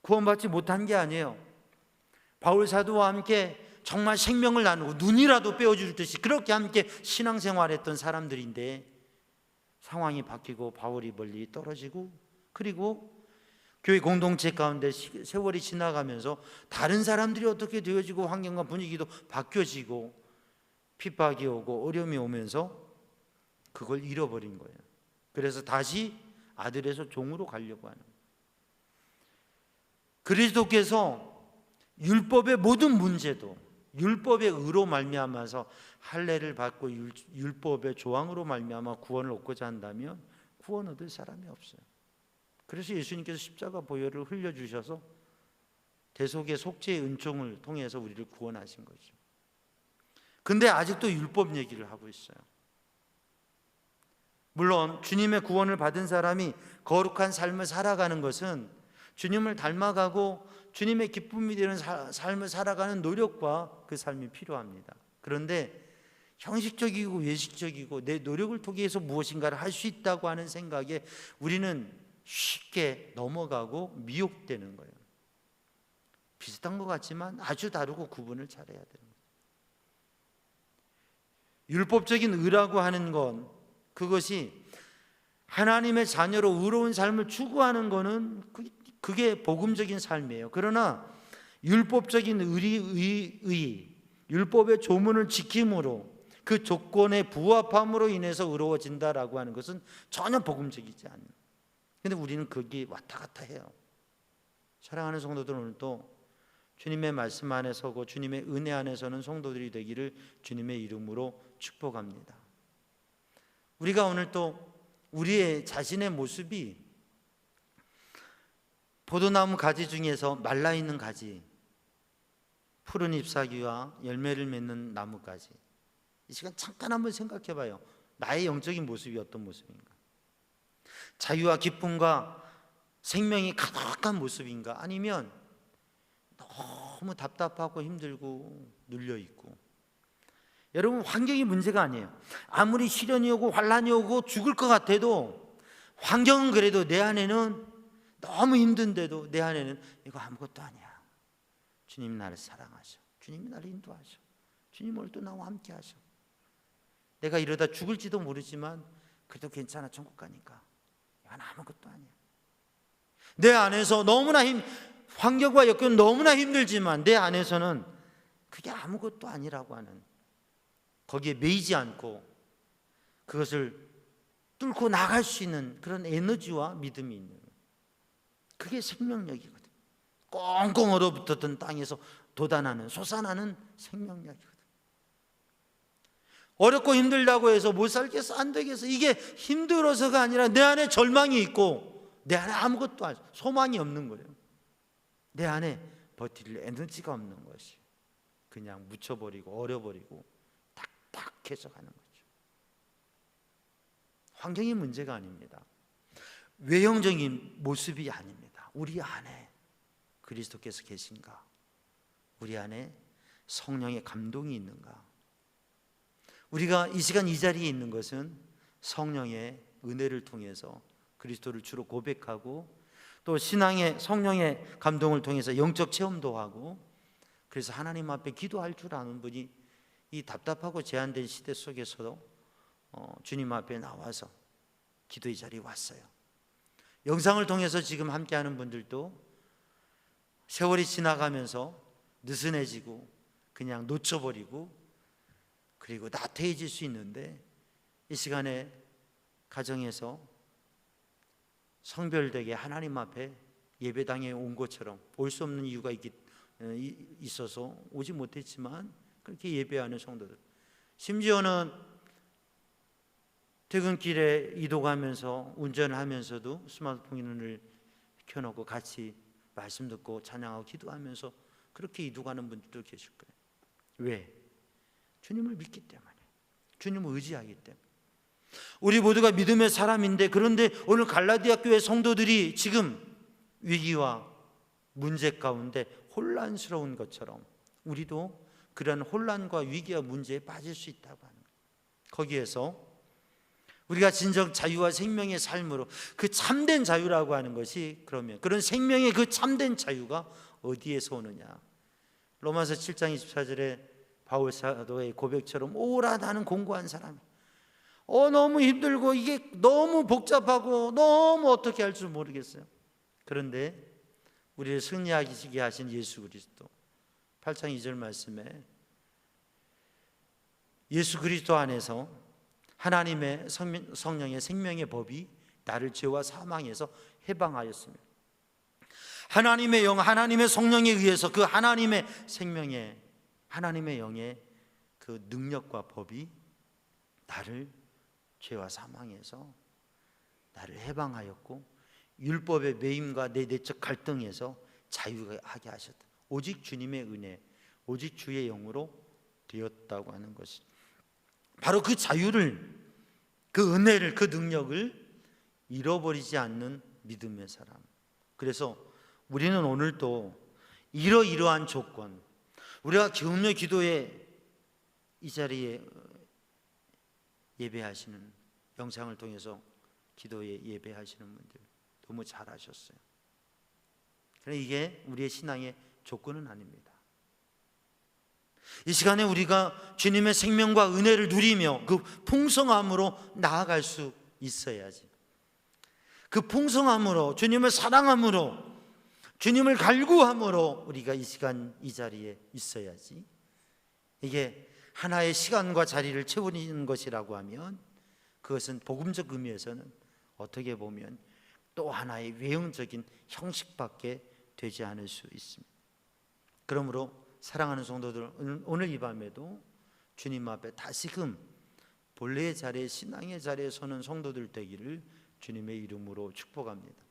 구원받지 못한 게 아니에요. 바울 사도와 함께 정말 생명을 나누고 눈이라도 빼어줄 듯이 그렇게 함께 신앙생활했던 사람들인데, 상황이 바뀌고 바울이 멀리 떨어지고, 그리고 교회 공동체 가운데 세월이 지나가면서 다른 사람들이 어떻게 되어지고 환경과 분위기도 바뀌어지고 핍박이 오고 어려움이 오면서 그걸 잃어버린 거예요. 그래서 다시 아들에서 종으로 가려고 하는 거예요. 그리스도께서 율법의 모든 문제도 율법의 의로 말미암아서 할례를 받고 율법의 조항으로 말미암아 구원을 얻고자 한다면 구원 얻을 사람이 없어요. 그래서 예수님께서 십자가 보혈을 흘려주셔서 대속의 속죄의 은총을 통해서 우리를 구원하신 거죠. 근데 아직도 율법 얘기를 하고 있어요. 물론 주님의 구원을 받은 사람이 거룩한 삶을 살아가는 것은 주님을 닮아가고 주님의 기쁨이 되는 삶을 살아가는 노력과 그 삶이 필요합니다. 그런데 형식적이고 외식적이고 내 노력을 통해서 무엇인가를 할 수 있다고 하는 생각에 우리는 쉽게 넘어가고 미혹되는 거예요. 비슷한 것 같지만 아주 다르고 구분을 잘해야 되는 거예요. 율법적인 의라고 하는 건, 그것이 하나님의 자녀로 의로운 삶을 추구하는 것은 그게 복음적인 삶이에요. 그러나 율법적인 율법의 조문을 지킴으로 그 조건에 부합함으로 인해서 의로워진다라고 하는 것은 전혀 복음적이지 않아요. 근데 우리는 거기에 왔다 갔다 해요. 사랑하는 성도들, 오늘도 주님의 말씀 안에 서고 주님의 은혜 안에 서는 성도들이 되기를 주님의 이름으로 축복합니다. 우리가 오늘 또 우리의 자신의 모습이 포도나무 가지 중에서 말라있는 가지, 푸른 잎사귀와 열매를 맺는 나무까지, 이 시간 잠깐 한번 생각해 봐요. 나의 영적인 모습이 어떤 모습인가? 자유와 기쁨과 생명이 가득한 모습인가? 아니면 너무 답답하고 힘들고 눌려있고. 여러분, 환경이 문제가 아니에요. 아무리 시련이 오고 환란이 오고 죽을 것 같아도, 환경은 그래도 내 안에는 너무 힘든데도 내 안에는 이거 아무것도 아니야. 주님이 나를 사랑하셔. 주님이 나를 인도하셔. 주님 오늘도 나와 함께 하셔. 내가 이러다 죽을지도 모르지만 그래도 괜찮아, 천국 가니까. 이건 아무것도 아니야. 내 안에서 너무나 환경과 여건 너무나 힘들지만 내 안에서는 그게 아무것도 아니라고 하는, 거기에 매이지 않고 그것을 뚫고 나갈 수 있는 그런 에너지와 믿음이 있는, 그게 생명력이거든. 꽁꽁 얼어붙었던 땅에서 돋아나는, 솟아나는 생명력이거든. 어렵고 힘들다고 해서 못 살겠어, 안 되겠어, 이게 힘들어서가 아니라 내 안에 절망이 있고 내 안에 아무것도 소망이 없는 거예요. 내 안에 버틸 에너지가 없는 것이, 그냥 묻혀버리고 얼어버리고 딱딱해져 가는 거죠. 환경이 문제가 아닙니다. 외형적인 모습이 아닙니다. 우리 안에 그리스도께서 계신가? 우리 안에 성령의 감동이 있는가? 우리가 이 시간 이 자리에 있는 것은 성령의 은혜를 통해서 그리스도를 주로 고백하고, 또 신앙의 성령의 감동을 통해서 영적 체험도 하고, 그래서 하나님 앞에 기도할 줄 아는 분이 이 답답하고 제한된 시대 속에서도 주님 앞에 나와서 기도의 자리에 왔어요. 영상을 통해서 지금 함께하는 분들도 세월이 지나가면서 느슨해지고 그냥 놓쳐버리고 그리고 나태해질 수 있는데, 이 시간에 가정에서 성별되게 하나님 앞에 예배당에 온 것처럼, 올 수 없는 이유가 있어서 오지 못했지만 그렇게 예배하는 성도들, 심지어는 퇴근길에 이동하면서 운전을 하면서도 스마트폰을 켜놓고 같이 말씀 듣고 찬양하고 기도하면서 그렇게 이동하는 분들도 계실 거예요. 왜? 주님을 믿기 때문에, 주님을 의지하기 때문에. 우리 모두가 믿음의 사람인데, 그런데 오늘 갈라디아 교회 성도들이 지금 위기와 문제 가운데 혼란스러운 것처럼 우리도 그런 혼란과 위기와 문제에 빠질 수 있다고 하는 거예요. 거기에서 우리가 진정 자유와 생명의 삶으로, 그 참된 자유라고 하는 것이, 그러면 그런 생명의 그 참된 자유가 어디에서 오느냐? 로마서 7장 24절에 바울 사도의 고백처럼, 오라 나는 공고한 사람이, 너무 힘들고 이게 너무 복잡하고 너무 어떻게 할 줄 모르겠어요. 그런데 우리를 승리하시게 하신 예수 그리스도, 8장 2절 말씀에 예수 그리스도 안에서 하나님의 성령의 생명의 법이 나를 죄와 사망에서 해방하였습니다. 하나님의 영, 하나님의 성령에 의해서 그 하나님의 생명의, 하나님의 영의 그 능력과 법이 나를 죄와 사망에서 나를 해방하였고, 율법의 매임과 내 내적 갈등에서 자유하게 하셨다. 오직 주님의 은혜, 오직 주의 영으로 되었다고 하는 것이, 바로 그 자유를, 그 은혜를, 그 능력을 잃어버리지 않는 믿음의 사람. 그래서 우리는 오늘도 이러이러한 조건, 우리가 격려 기도에 이 자리에 예배하시는, 영상을 통해서 기도에 예배하시는 분들 너무 잘하셨어요. 그러나 이게 우리의 신앙의 조건은 아닙니다. 이 시간에 우리가 주님의 생명과 은혜를 누리며 그 풍성함으로 나아갈 수 있어야지. 그 풍성함으로, 주님을 사랑함으로, 주님을 갈구함으로 우리가 이 시간 이 자리에 있어야지. 이게 하나의 시간과 자리를 채우는 것이라고 하면, 그것은 복음적 의미에서는 어떻게 보면 또 하나의 외형적인 형식밖에 되지 않을 수 있습니다. 그러므로 사랑하는 성도들, 오늘 이 밤에도 주님 앞에 다시금 본래의 자리에, 신앙의 자리에 서는 성도들 되기를 주님의 이름으로 축복합니다.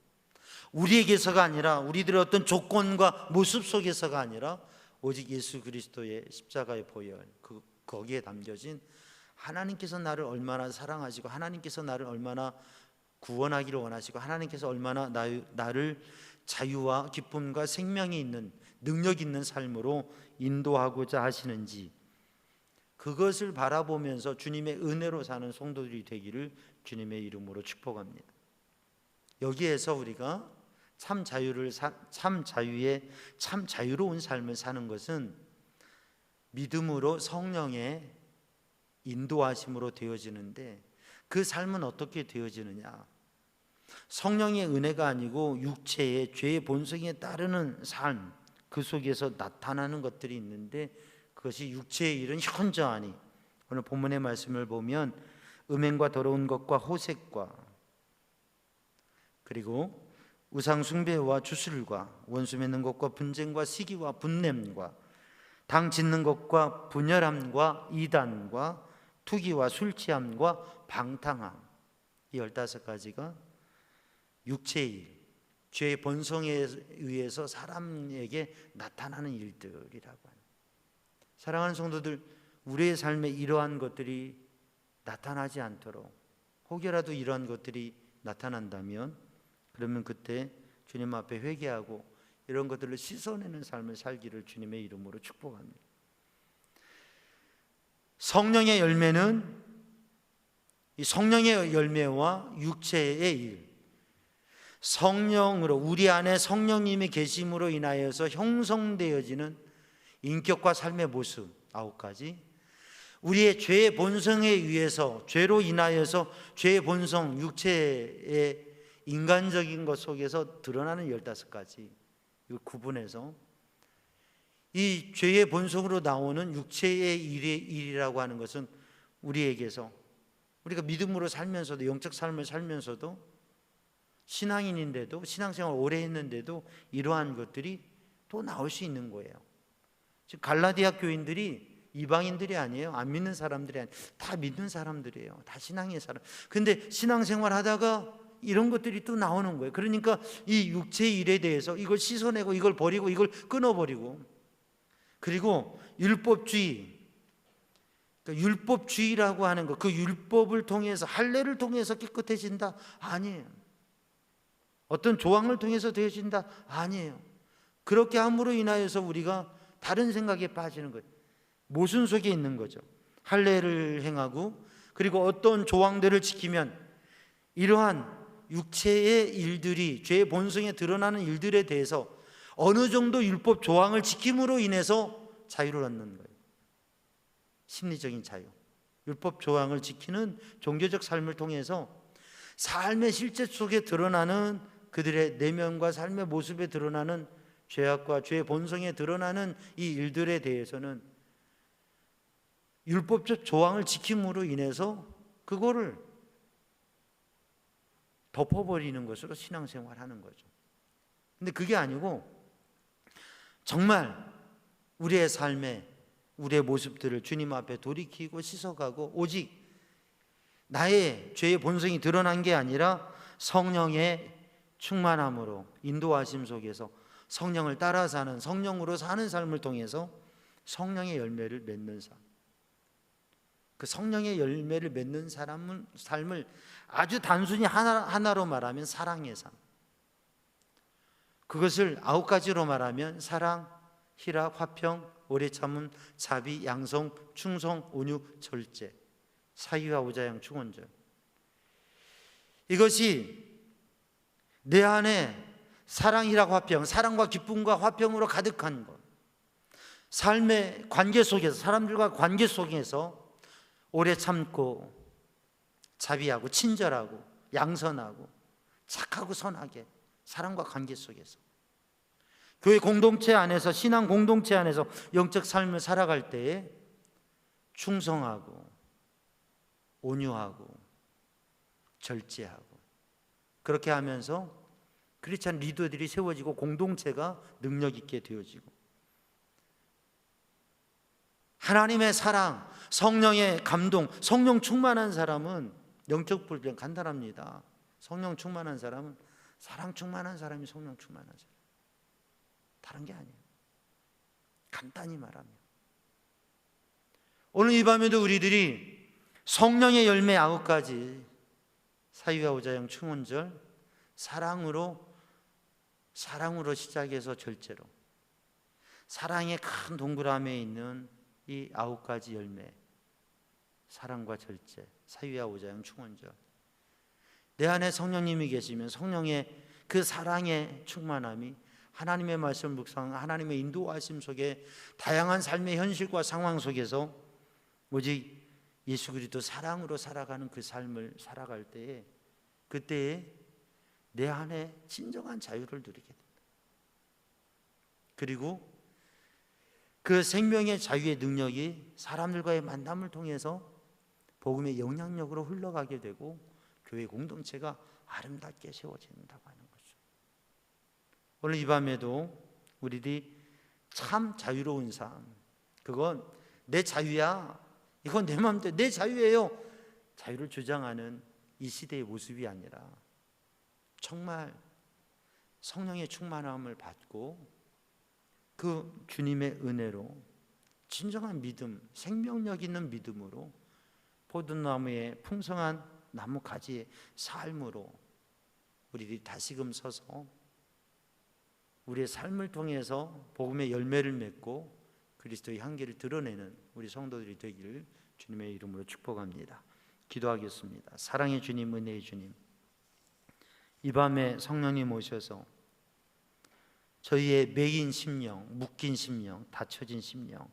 우리에게서가 아니라, 우리들의 어떤 조건과 모습 속에서가 아니라 오직 예수 그리스도의 십자가의 보혈, 거기에 담겨진 하나님께서 나를 얼마나 사랑하시고, 하나님께서 나를 얼마나 구원하기를 원하시고, 하나님께서 얼마나 나를 자유와 기쁨과 생명이 있는, 능력 있는 삶으로 인도하고자 하시는지, 그것을 바라보면서 주님의 은혜로 사는 성도들이 되기를 주님의 이름으로 축복합니다. 여기에서 우리가 참 자유로운 삶을 사는 것은 믿음으로 성령의 인도하심으로 되어지는데, 그 삶은 어떻게 되어지느냐? 성령의 은혜가 아니고 육체의 죄의 본성에 따르는 삶, 그 속에서 나타나는 것들이 있는데, 그것이 육체의 일은 현저하니, 오늘 본문의 말씀을 보면 음행과 더러운 것과 호색과, 그리고 우상 숭배와 주술과 원수 맺는 것과 분쟁과 시기와 분냄과 당 짓는 것과 분열함과 이단과 투기와 술 취함과 방탕함, 이 15가지가 육체의 일, 죄의 본성에 의해서 사람에게 나타나는 일들이라고 합니다. 사랑하는 성도들, 우리의 삶에 이러한 것들이 나타나지 않도록, 혹여라도 이러한 것들이 나타난다면, 그러면 그때 주님 앞에 회개하고 이런 것들을 씻어내는 삶을 살기를 주님의 이름으로 축복합니다. 성령의 열매는, 이 성령의 열매와 육체의 일, 성령으로, 우리 안에 성령님의 계심으로 인하여서 형성되어지는 인격과 삶의 모습 9가지, 우리의 죄의 본성에 의해서, 죄로 인하여서 죄의 본성, 육체의 인간적인 것 속에서 드러나는 15가지, 이걸 구분해서 이 죄의 본성으로 나오는 육체의 일이라고 하는 것은 우리에게서, 우리가 믿음으로 살면서도, 영적 삶을 살면서도, 신앙인인데도, 신앙생활 오래 했는데도 이러한 것들이 또 나올 수 있는 거예요. 지금 갈라디아 교인들이 이방인들이 아니에요. 안 믿는 사람들이 아니에요. 다 믿는 사람들이에요. 다 신앙의 사람. 근데 신앙생활 하다가 이런 것들이 또 나오는 거예요. 그러니까 이 육체의 일에 대해서 이걸 씻어내고, 이걸 버리고, 이걸 끊어버리고, 그리고 율법주의, 그러니까 율법주의라고 하는 것, 그 율법을 통해서, 할례를 통해서 깨끗해진다? 아니에요. 어떤 조항을 통해서 되어진다? 아니에요. 그렇게 함으로 인하여서 우리가 다른 생각에 빠지는 거예요. 모순 속에 있는 거죠. 할례를 행하고, 그리고 어떤 조항들을 지키면 이러한 육체의 일들이, 죄의 본성에 드러나는 일들에 대해서 어느 정도 율법 조항을 지킴으로 인해서 자유를 얻는 거예요. 심리적인 자유. 율법 조항을 지키는 종교적 삶을 통해서 삶의 실제 속에 드러나는, 그들의 내면과 삶의 모습에 드러나는 죄악과 죄의 본성에 드러나는 이 일들에 대해서는 율법적 조항을 지킴으로 인해서 그거를 덮어버리는 것으로 신앙생활하는 거죠. 근데 그게 아니고 정말 우리의 삶에, 우리의 모습들을 주님 앞에 돌이키고 씻어가고, 오직 나의 죄의 본성이 드러난 게 아니라 성령의 충만함으로, 인도하심 속에서 성령을 따라 사는, 성령으로 사는 삶을 통해서 성령의 열매를 맺는 삶, 그 성령의 열매를 맺는 삶을 아주 단순히 하나로 말하면 사랑의 삶, 그것을 9가지로 말하면 사랑, 희락, 화평, 오래 참음, 자비, 양성, 충성, 온유, 절제, 사유와 오자양, 충원절. 이것이 내 안에 사랑이라고 화평, 사랑과 기쁨과 화평으로 가득한 것, 삶의 관계 속에서, 사람들과 관계 속에서 오래 참고, 자비하고, 친절하고, 양선하고, 착하고, 선하게, 사랑과 관계 속에서 교회 공동체 안에서, 신앙 공동체 안에서 영적 삶을 살아갈 때에 충성하고, 온유하고, 절제하고, 그렇게 하면서 크리스찬 리더들이 세워지고 공동체가 능력 있게 되어지고, 하나님의 사랑, 성령의 감동, 성령 충만한 사람은 영적 불변 간단합니다. 성령 충만한 사람은 사랑 충만한 사람이 성령 충만한 사람, 다른 게 아니에요. 간단히 말하면 오늘 이 밤에도 우리들이 성령의 열매 9가지, 사유와 오자영 충원절, 사랑으로 시작해서 절제로, 사랑의 큰 동그라미에 있는 이 9가지 열매, 사랑과 절제, 사유와 오자영 충원절, 내 안에 성령님이 계시면 성령의 그 사랑의 충만함이 하나님의 말씀 묵상, 하나님의 인도하심 속에 다양한 삶의 현실과 상황 속에서 오직 예수 그리스도 사랑으로 살아가는 그 삶을 살아갈 때에, 그때에 내 안에 진정한 자유를 누리게 됩니다. 그리고 그 생명의 자유의 능력이 사람들과의 만남을 통해서 복음의 영향력으로 흘러가게 되고 교회 공동체가 아름답게 세워진다고 하는 거죠. 오늘 이 밤에도 우리들이 참 자유로운 삶, 그건 내 자유야, 이건 내 마음대로 내 자유예요, 자유를 주장하는 이 시대의 모습이 아니라 정말 성령의 충만함을 받고 그 주님의 은혜로 진정한 믿음, 생명력 있는 믿음으로 포도나무의 풍성한 나무가지의 삶으로 우리들이 다시금 서서 우리의 삶을 통해서 복음의 열매를 맺고 그리스도의 향기를 드러내는 우리 성도들이 되기를 주님의 이름으로 축복합니다. 기도하겠습니다. 사랑의 주님, 은혜의 주님, 이 밤에 성령님 오셔서 저희의 매인 심령, 묶인 심령, 닫혀진 심령,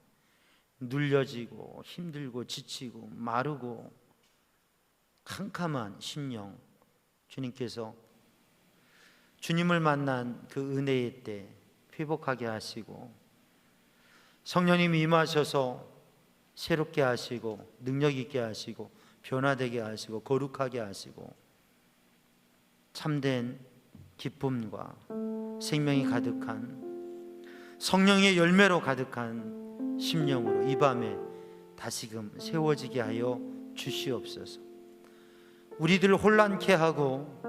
눌려지고 힘들고 지치고 마르고 캄캄한 심령, 주님께서 주님을 만난 그 은혜의 때 회복하게 하시고, 성령님이 임하셔서 새롭게 하시고 능력 있게 하시고 변화되게 하시고 거룩하게 하시고 참된 기쁨과 생명이 가득한 성령의 열매로 가득한 심령으로 이 밤에 다시금 세워지게 하여 주시옵소서. 우리들을 혼란케 하고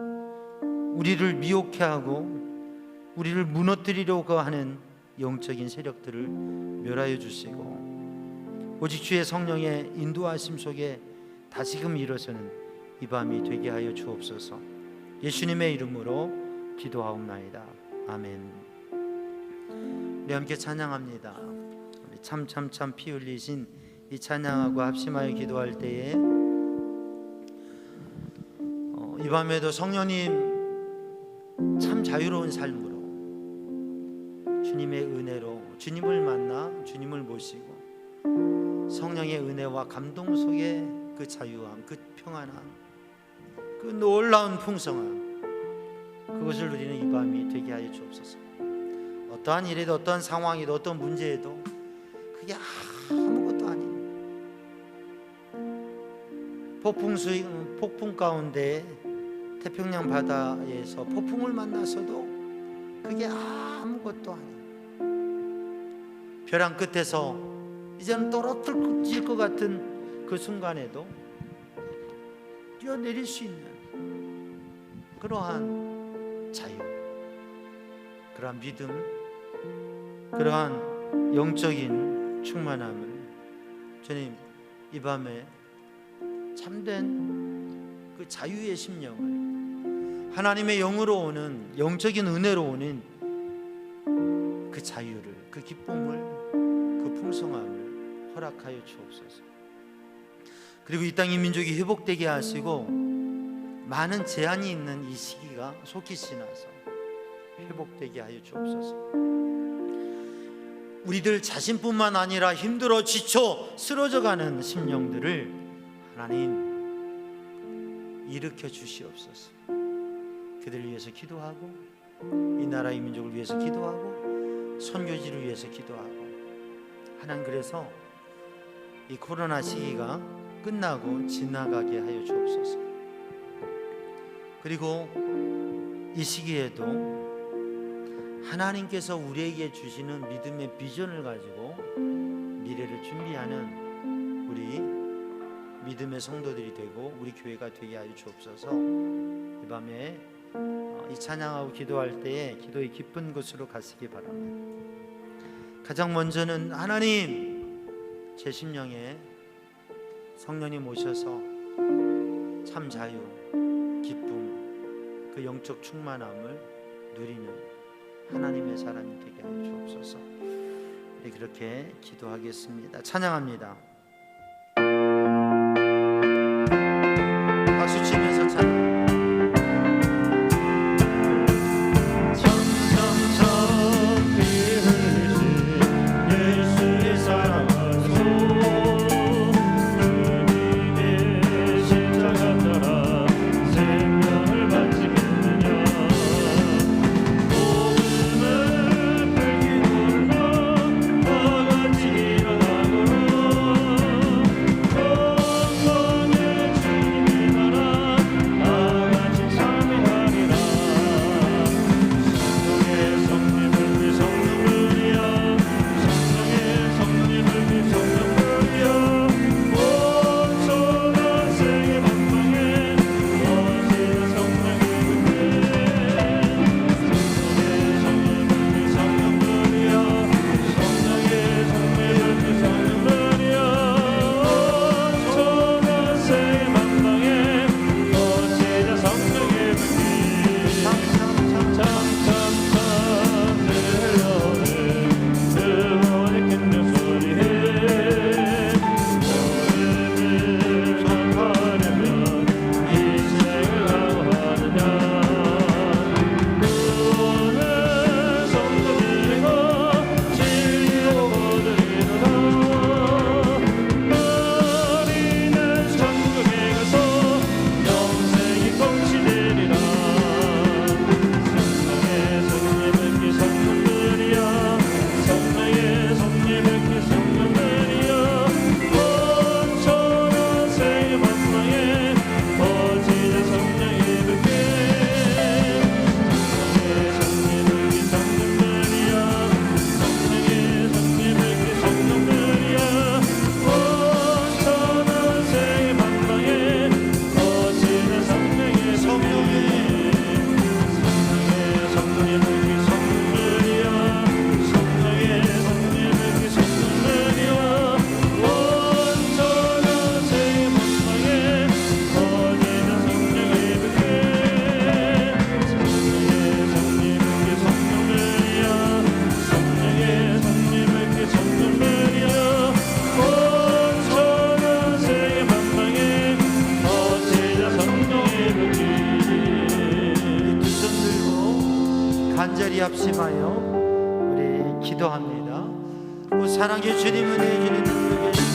우리를 미혹케 하고 우리를 무너뜨리려고 하는 영적인 세력들을 멸하여 주시고 오직 주의 성령의 인도하심 속에 다시금 일어서는 이 밤이 되게 하여 주옵소서. 예수님의 이름으로 기도하옵나이다. 아멘. 우리 함께 찬양합니다. 우리 참참참 피 흘리신 이 찬양하고 합심하여 기도할 때에 이 밤에도 성령님 참 자유로운 삶으로 주님의 은혜로 주님을 만나 주님을 모시고 성령의 은혜와 감동 속에 그 자유함, 그 평안함, 그 놀라운 풍성함, 그것을 누리는 이 밤이 되게 하여 주옵소서. 어떠한 일에도 어떠한 상황에도 어떤 문제에도 그게 아무것도 아닌 폭풍 가운데 태평양 바다에서 폭풍을 만났어도 그게 아무것도 아닌 벼랑 끝에서 이제는 떨어질 것 같은 그 순간에도 뛰어내릴 수 있는 그러한 자유, 그러한 믿음, 그러한 영적인 충만함을 주님 이 밤에 참된 그 자유의 심령을 하나님의 영으로 오는 영적인 은혜로 오는 그 자유를, 그 기쁨을, 그 풍성함을 허락하여 주옵소서. 그리고 이 땅의 민족이 회복되게 하시고 많은 제한이 있는 이 시기가 속히 지나서 회복되게 하여 주옵소서. 우리들 자신뿐만 아니라 힘들어 지쳐 쓰러져가는 심령들을 하나님 일으켜 주시옵소서. 그들을 위해서 기도하고 이 나라의 민족을 위해서 기도하고 선교지를 위해서 기도하고 하나님, 그래서 이 코로나 시기가 끝나고 지나가게 하여 주옵소서. 그리고 이 시기에도 하나님께서 우리에게 주시는 믿음의 비전을 가지고 미래를 준비하는 우리 믿음의 성도들이 되고 우리 교회가 되게 하여 주옵소서. 이 밤에 이 찬양하고 기도할 때에 기도의 깊은 곳으로 가시기 바랍니다. 가장 먼저는 하나님, 제 심령에 성령님 오셔서 참 자유, 기쁨, 그 영적 충만함을 누리는 하나님의 사람이 되게 하여 주옵소서. 우리 그렇게 기도하겠습니다. 찬양합니다. 박수 치면서 찬양. 예수의 사랑으로 그에게 십자가 따라 생명을 바치겠느냐. 복음을 밝히고는 다같이 일어나고는 영광의 주님의 나라 다같이 참여하리라. 성령의 성님을 위 성령들이여 성령의 성님을 위 성령들이여 온전한 세계 만방에 어지러 성령의 성령의 성님을 위 성령들이여 온전한 세계 만방에 어지러 성령의 참참참 들려오는 그분의 큰 소리에 너를 선포하려면 이 생을 각오하느냐. 구원을 성도들이고 진리로 거두리로다. 너희는 천국에 가서 영생이 공시되리라. 성령의 성님을 기 성령들이여 성령의 성님을 기 성령들이여 온전한 세계 만방에 어지러 성령의 불께 성령의 성님을 기 성령들이여 성령의 성님을 기 성령들이여 온전한 세계 만방에 어지러 성령의 성령의 성령의 성님을 기 성령들이여 성령의 성님을 기 성령들이여 온전한 세계 만방에 어지러 성령의 불께 성령의 성님을 기 성령들이여 성령의 성님을 기 성령들이여 온전한 세계 만방에 어지러 성령의 불께. 두 손 들고 간절히 합심하여 우리 기도합니다. 오 사랑의 주님, 은혜의 주님, 능력의 주님,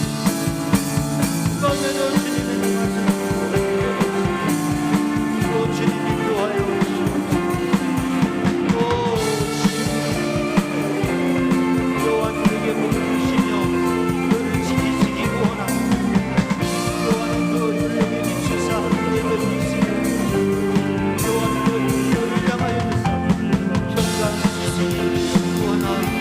이밤에도 주님의 능하신 오 주님 인도하여 오시옵소서. 오 주님, 여호와 그에게 복을 주시며 너를 지키시기 원합니다. 여호와는 그 얼굴에게 비추사 그의 너를 있으며 여호와는 그 너를 향하여 평강하시기 원합니다.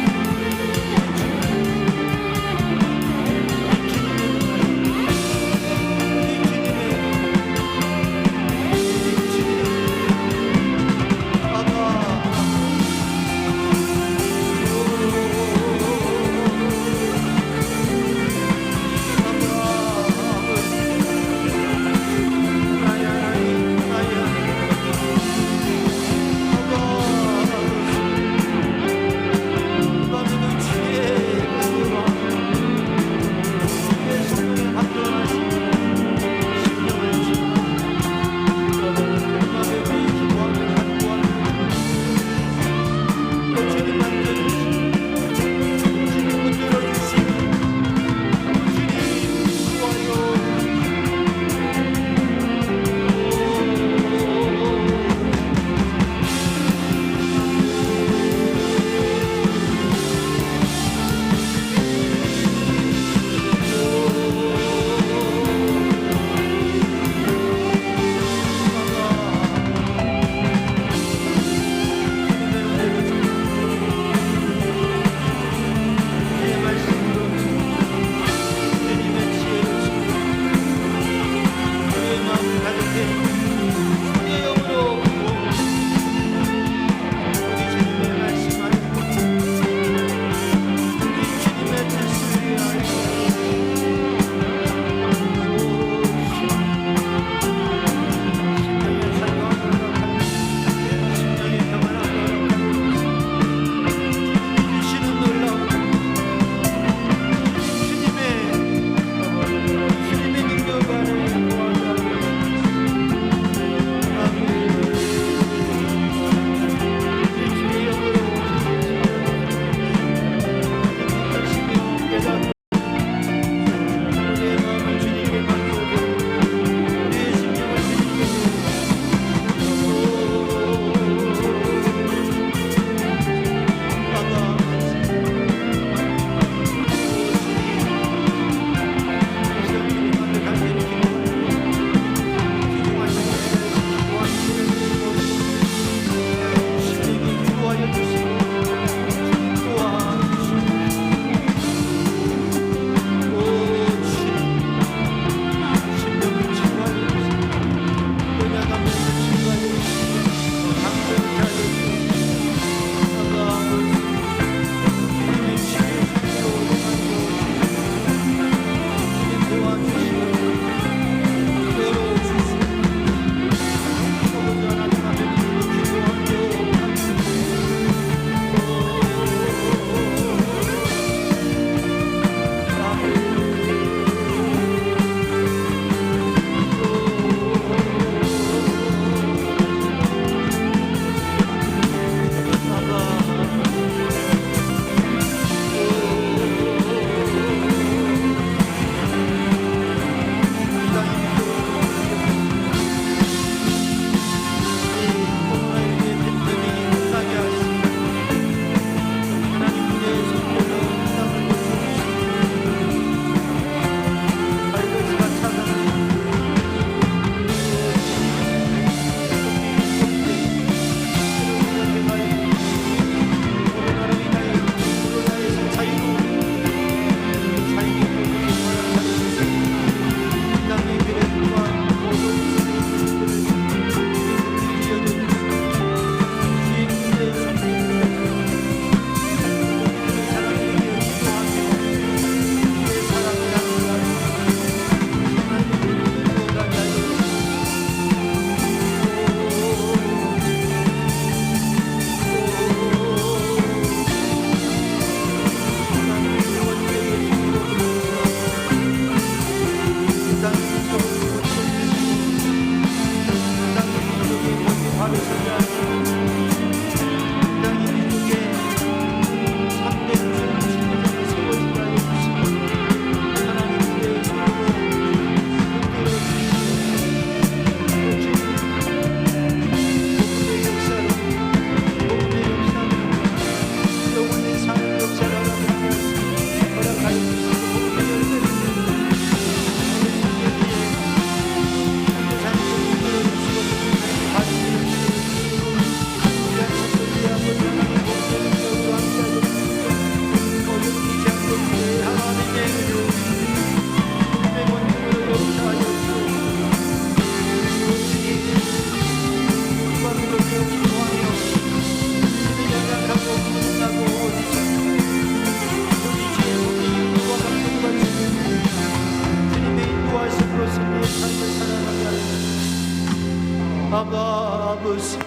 아바 아버지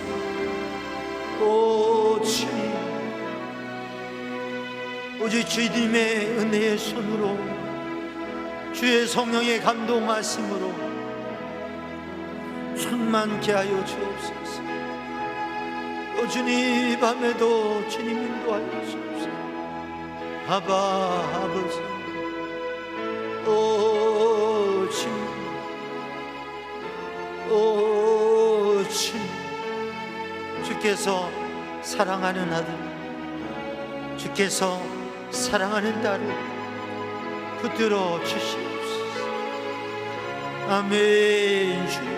오 주님 오직 주님의 은혜의 손으로 주의 성령의 감동하심으로 충만케 하여 주옵소서. 또 주님 이 밤에도 주님 인도하여 주옵소서. 아바 아버지 오 주님 오 주님 주께서 사랑하는 아들 주께서 사랑하는 딸을 붙들어 주시옵소서. 아멘. 주님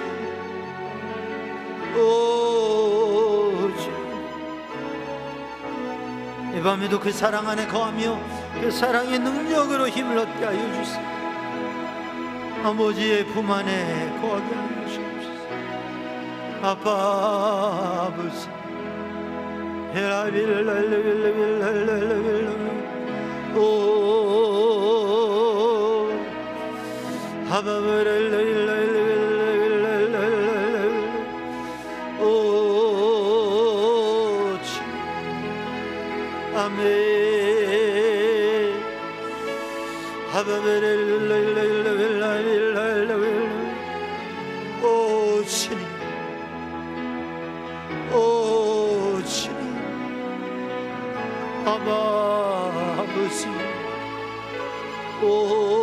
오 주님 이 밤에도 그 사랑 안에 거하며 그 사랑의 능력으로 힘을 얻게 하여 주시옵소서. 아버지의 품 안에 거하게 하여 주시옵소서. 아빠 아버지 오 아멘. 오 주님 오 주님 아바 아버지 오